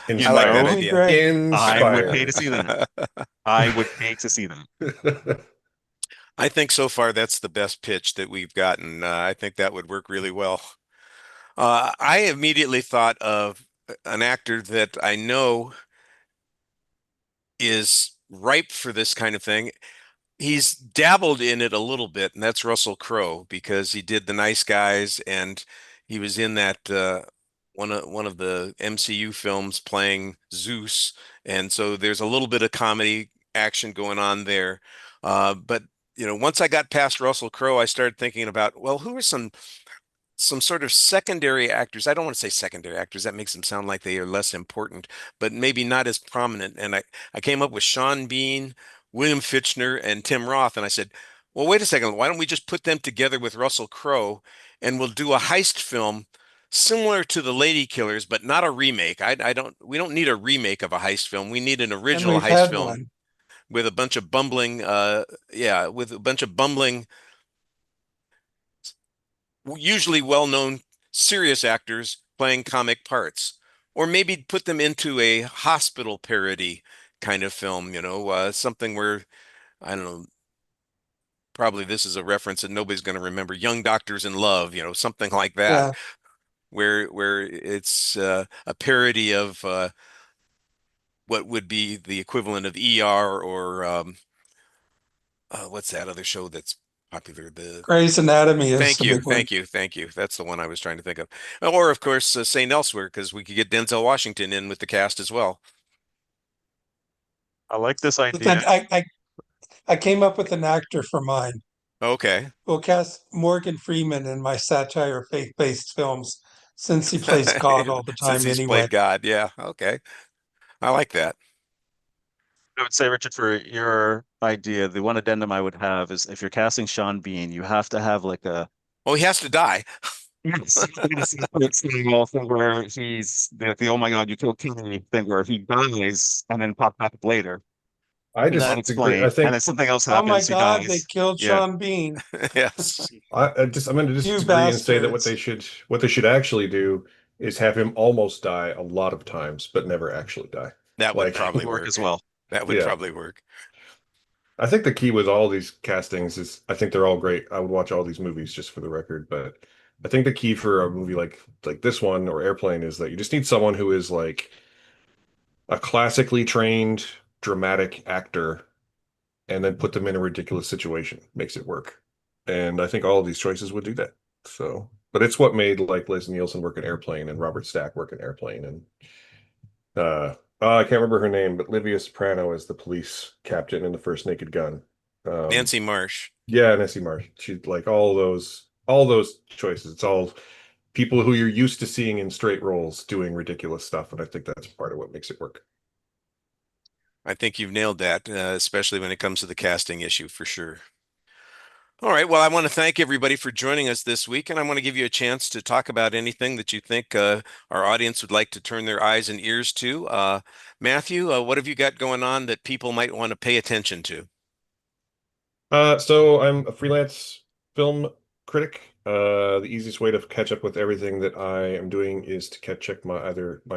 That'd be inspiring. idea. great. I would pay to Inspiring. see that. I would pay to see that. I think so far that's the best pitch that we've gotten. I think that would work really well. I immediately thought of an actor that I know is ripe for this kind of thing. He's dabbled in it a little bit, and that's Russell Crowe because he did The Nice Guys, and he was in that one of the MCU films playing Zeus, and so there's a little bit of comedy action going on there. But once I got past Russell Crowe, I started thinking about, well, who are some sort of secondary actors. I don't want to say secondary actors. That makes them sound like they are less important, but maybe not as prominent. And I came up with Sean Bean, William Fichtner, and Tim Roth. And I said, well, wait a second. Why don't we just put them together with Russell Crowe and we'll do a heist film similar to The Lady Killers, but not a remake. We don't need a remake of a heist film. We need an And original we've heist had film one. with a bunch of bumbling, with a bunch of bumbling usually well-known serious actors playing comic parts, or maybe put them into a hospital parody kind of film, something where, I don't know, probably this is a reference that nobody's going to remember, Young Doctors in Love, something like that, Yeah. where it's a parody of what would be the equivalent of ER or what's that other show that's popular? Grey's Anatomy is Thank the you, big one. thank you, thank you. That's the one I was trying to think of. Or, of course, St. Elsewhere, because we could get Denzel Washington in with the cast as well. I like this But then idea. I came up with an actor for mine. Okay. We'll cast Morgan Freeman in my satire faith-based films since he plays God all the Since time he's anyway. played God, yeah, okay. I like that. I would say, Richard, for your idea, the one addendum I would have is if you're casting Sean Bean, you have to have like a Oh, he has to die. yes, it's the whole thing where he's the oh my God, you killed Kenny thing where he dies and then pop back later. I He's just agree. I unexplained, and think then something else Oh my happens. He God, they dies. killed Yeah, Sean Bean. Yes, I'm going to You disagree and say that bastards. what they should actually do is have him almost die a lot of times, but never actually die. that would Like, that would probably work as work. well. That would yeah. probably work. I think the key with all these castings is I think they're all great. I would watch all these movies just for the record, but I think the key for a movie like this one or Airplane is that you just need someone who is like a classically trained dramatic actor and then put them in a ridiculous situation. Makes it work. And I think all of these choices would do that. So, but it's what made like Liz Nielsen work in Airplane and Robert Stack work in Airplane and I can't remember her name, but Livia Soprano is the police captain in the first Naked Gun. Um, Nancy Marsh. yeah, Nessie Marsh. She like all those all those choices. It's all people who you're used to seeing in straight roles doing ridiculous stuff, and I think that's part of what makes it work. I think you've nailed that, especially when it comes to the casting issue, for sure. All right. Well, I want to thank everybody for joining us this week, and I want to give you a chance to talk about anything that you think our audience would like to turn their eyes and ears to. Matthew, what have you got going on that people might want to pay attention to? So I'm a freelance film critic. The easiest way to catch up with everything that I am doing is to check my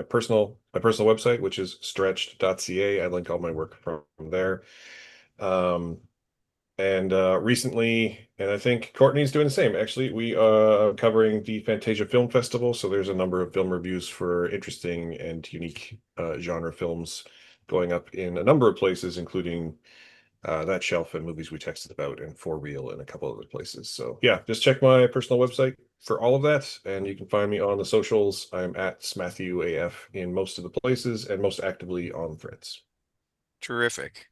personal website, which is stretched.ca. I link all my work from there. And recently, and I think Courtney's doing the same. Actually, we are covering the Fantasia Film Festival, so there's a number of film reviews for interesting and unique genre films going up in a number of places, including that shelf and movies we texted about and For Real and a couple other places. So yeah, just check my personal website for all of that, and you can find me on the socials. I'm at SmatthewAF in most of the places and most actively on Threads. Terrific.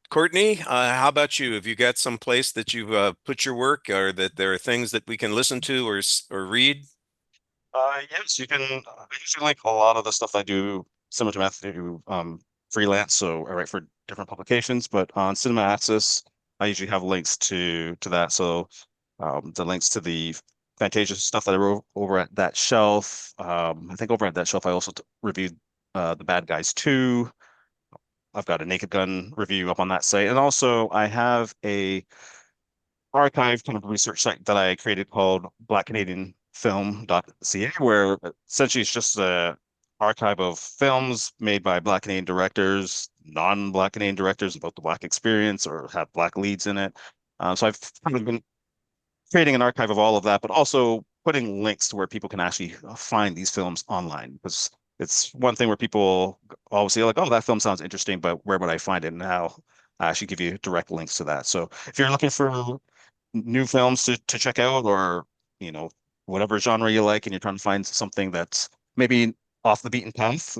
Courtney, how about you? Have you got some place that you've put your work, or that there are things that we can listen to or read? Yes, you can. I usually link a lot of the stuff I do similar to Matthew, freelance. So I write for different publications, but on Cinema Access, I usually have links to that. So the links to the Fantasia stuff that I wrote over at that shelf. I think over at that shelf, I also reviewed The Bad Guys 2. I've got a Naked Gun review up on that site, and also I have a archive kind of research site that I created called blackcanadianfilm.ca, where essentially it's just a archive of films made by Black Canadian directors, non-Black Canadian directors about the Black experience or have Black leads in it. So I've kind of been creating an archive of all of that, but also putting links to where people can actually find these films online, because it's one thing where people always say like, oh, that film sounds interesting, but where would I find it? Now I actually give you direct links to that. So if you're looking for new films to check out, or you know, whatever genre you like, and you're trying to find something that's maybe off the beaten path,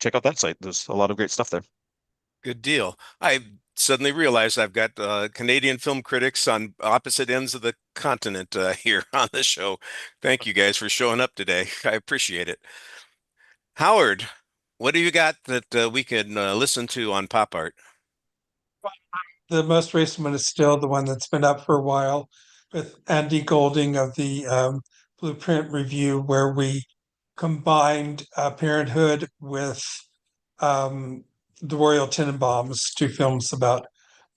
check out that site. There's a lot of great stuff there. Good deal. I suddenly realized I've got Canadian film critics on opposite ends of the continent here on the show. Thank you guys for showing up today. I appreciate it. Howard, what do you got that we can listen to on Pop Art? The most recent one is still the one that's been up for a while with Andy Golding of the Blueprint Review, where we combined Parenthood with the Royal Tenenbaums, two films about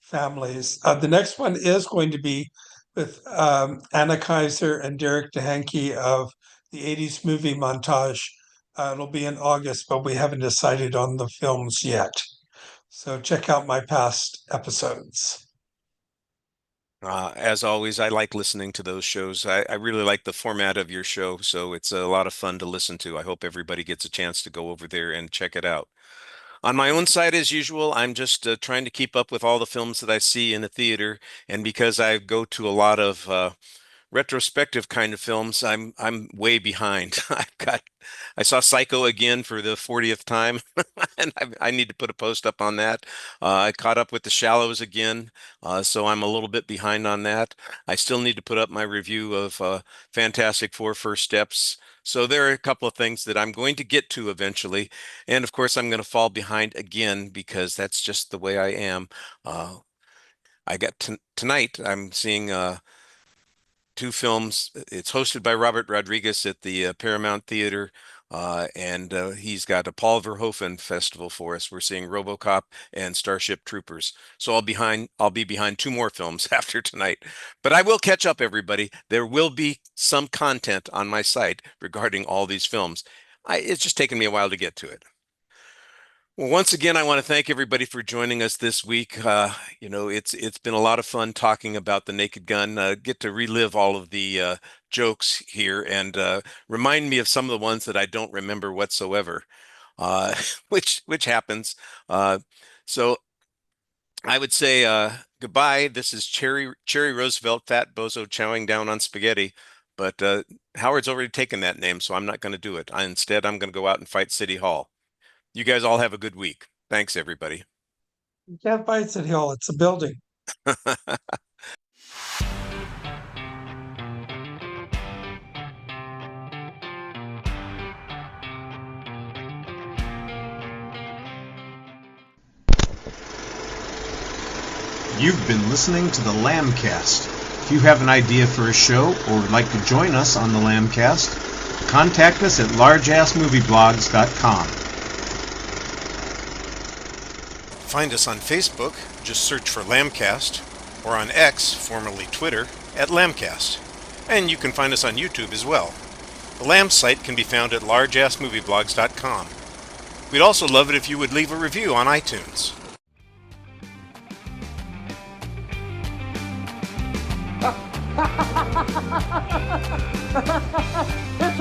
families. The next one is going to be with Anna Kaiser and Derek DeHanke of the 80s movie montage. It'll be in August, but we haven't decided on the films yet. So check out my past episodes. As always, I like listening to those shows. I really like the format of your show, so it's a lot of fun to listen to. I hope everybody gets a chance to go over there and check it out. On my own side, as usual, I'm just trying to keep up with all the films that I see in the theater, and because I go to a lot of retrospective kind of films, I'm way behind. I saw Psycho again for the 40th time, and I need to put a post up on that. I caught up with The Shallows again, so I'm a little bit behind on that. I still need to put up my review of Fantastic Four: First Steps. So there are a couple of things that I'm going to get to eventually, and of course I'm going to fall behind again because that's just the way I am. I got tonight. I'm seeing two films. It's hosted by Robert Rodriguez at the Paramount Theater, and he's got a Paul Verhoeven festival for us. We're seeing RoboCop and Starship Troopers. So I'll be behind two more films after tonight. But I will catch up, everybody. There will be some content on my site regarding all these films. It's just taken me a while to get to it. Well, once again, I want to thank everybody for joining us this week. It's been a lot of fun talking about The Naked Gun. Get to relive all of the jokes here and remind me of some of the ones that I don't remember whatsoever, uh, which happens. So I would say goodbye. This is Cherry Roosevelt, Fat Bozo chowing down on spaghetti. But Howard's already taken that name, so I'm not going to do it. Instead, I'm going to go out and fight City Hall. You guys all have a good week. Thanks, everybody. You can't buy City Hall, it's a building. You've been listening to the Lambcast. If you have an idea for a show or would like to join us on the Lambcast, contact us at largeassmovieblogs.com. Find us on Facebook, just search for Lambcast, or on X, formerly Twitter, at Lambcast. And you can find us on YouTube as well. The Lamb site can be found at largeassmovieblogs.com. We'd also love it if you would leave a review on iTunes. It's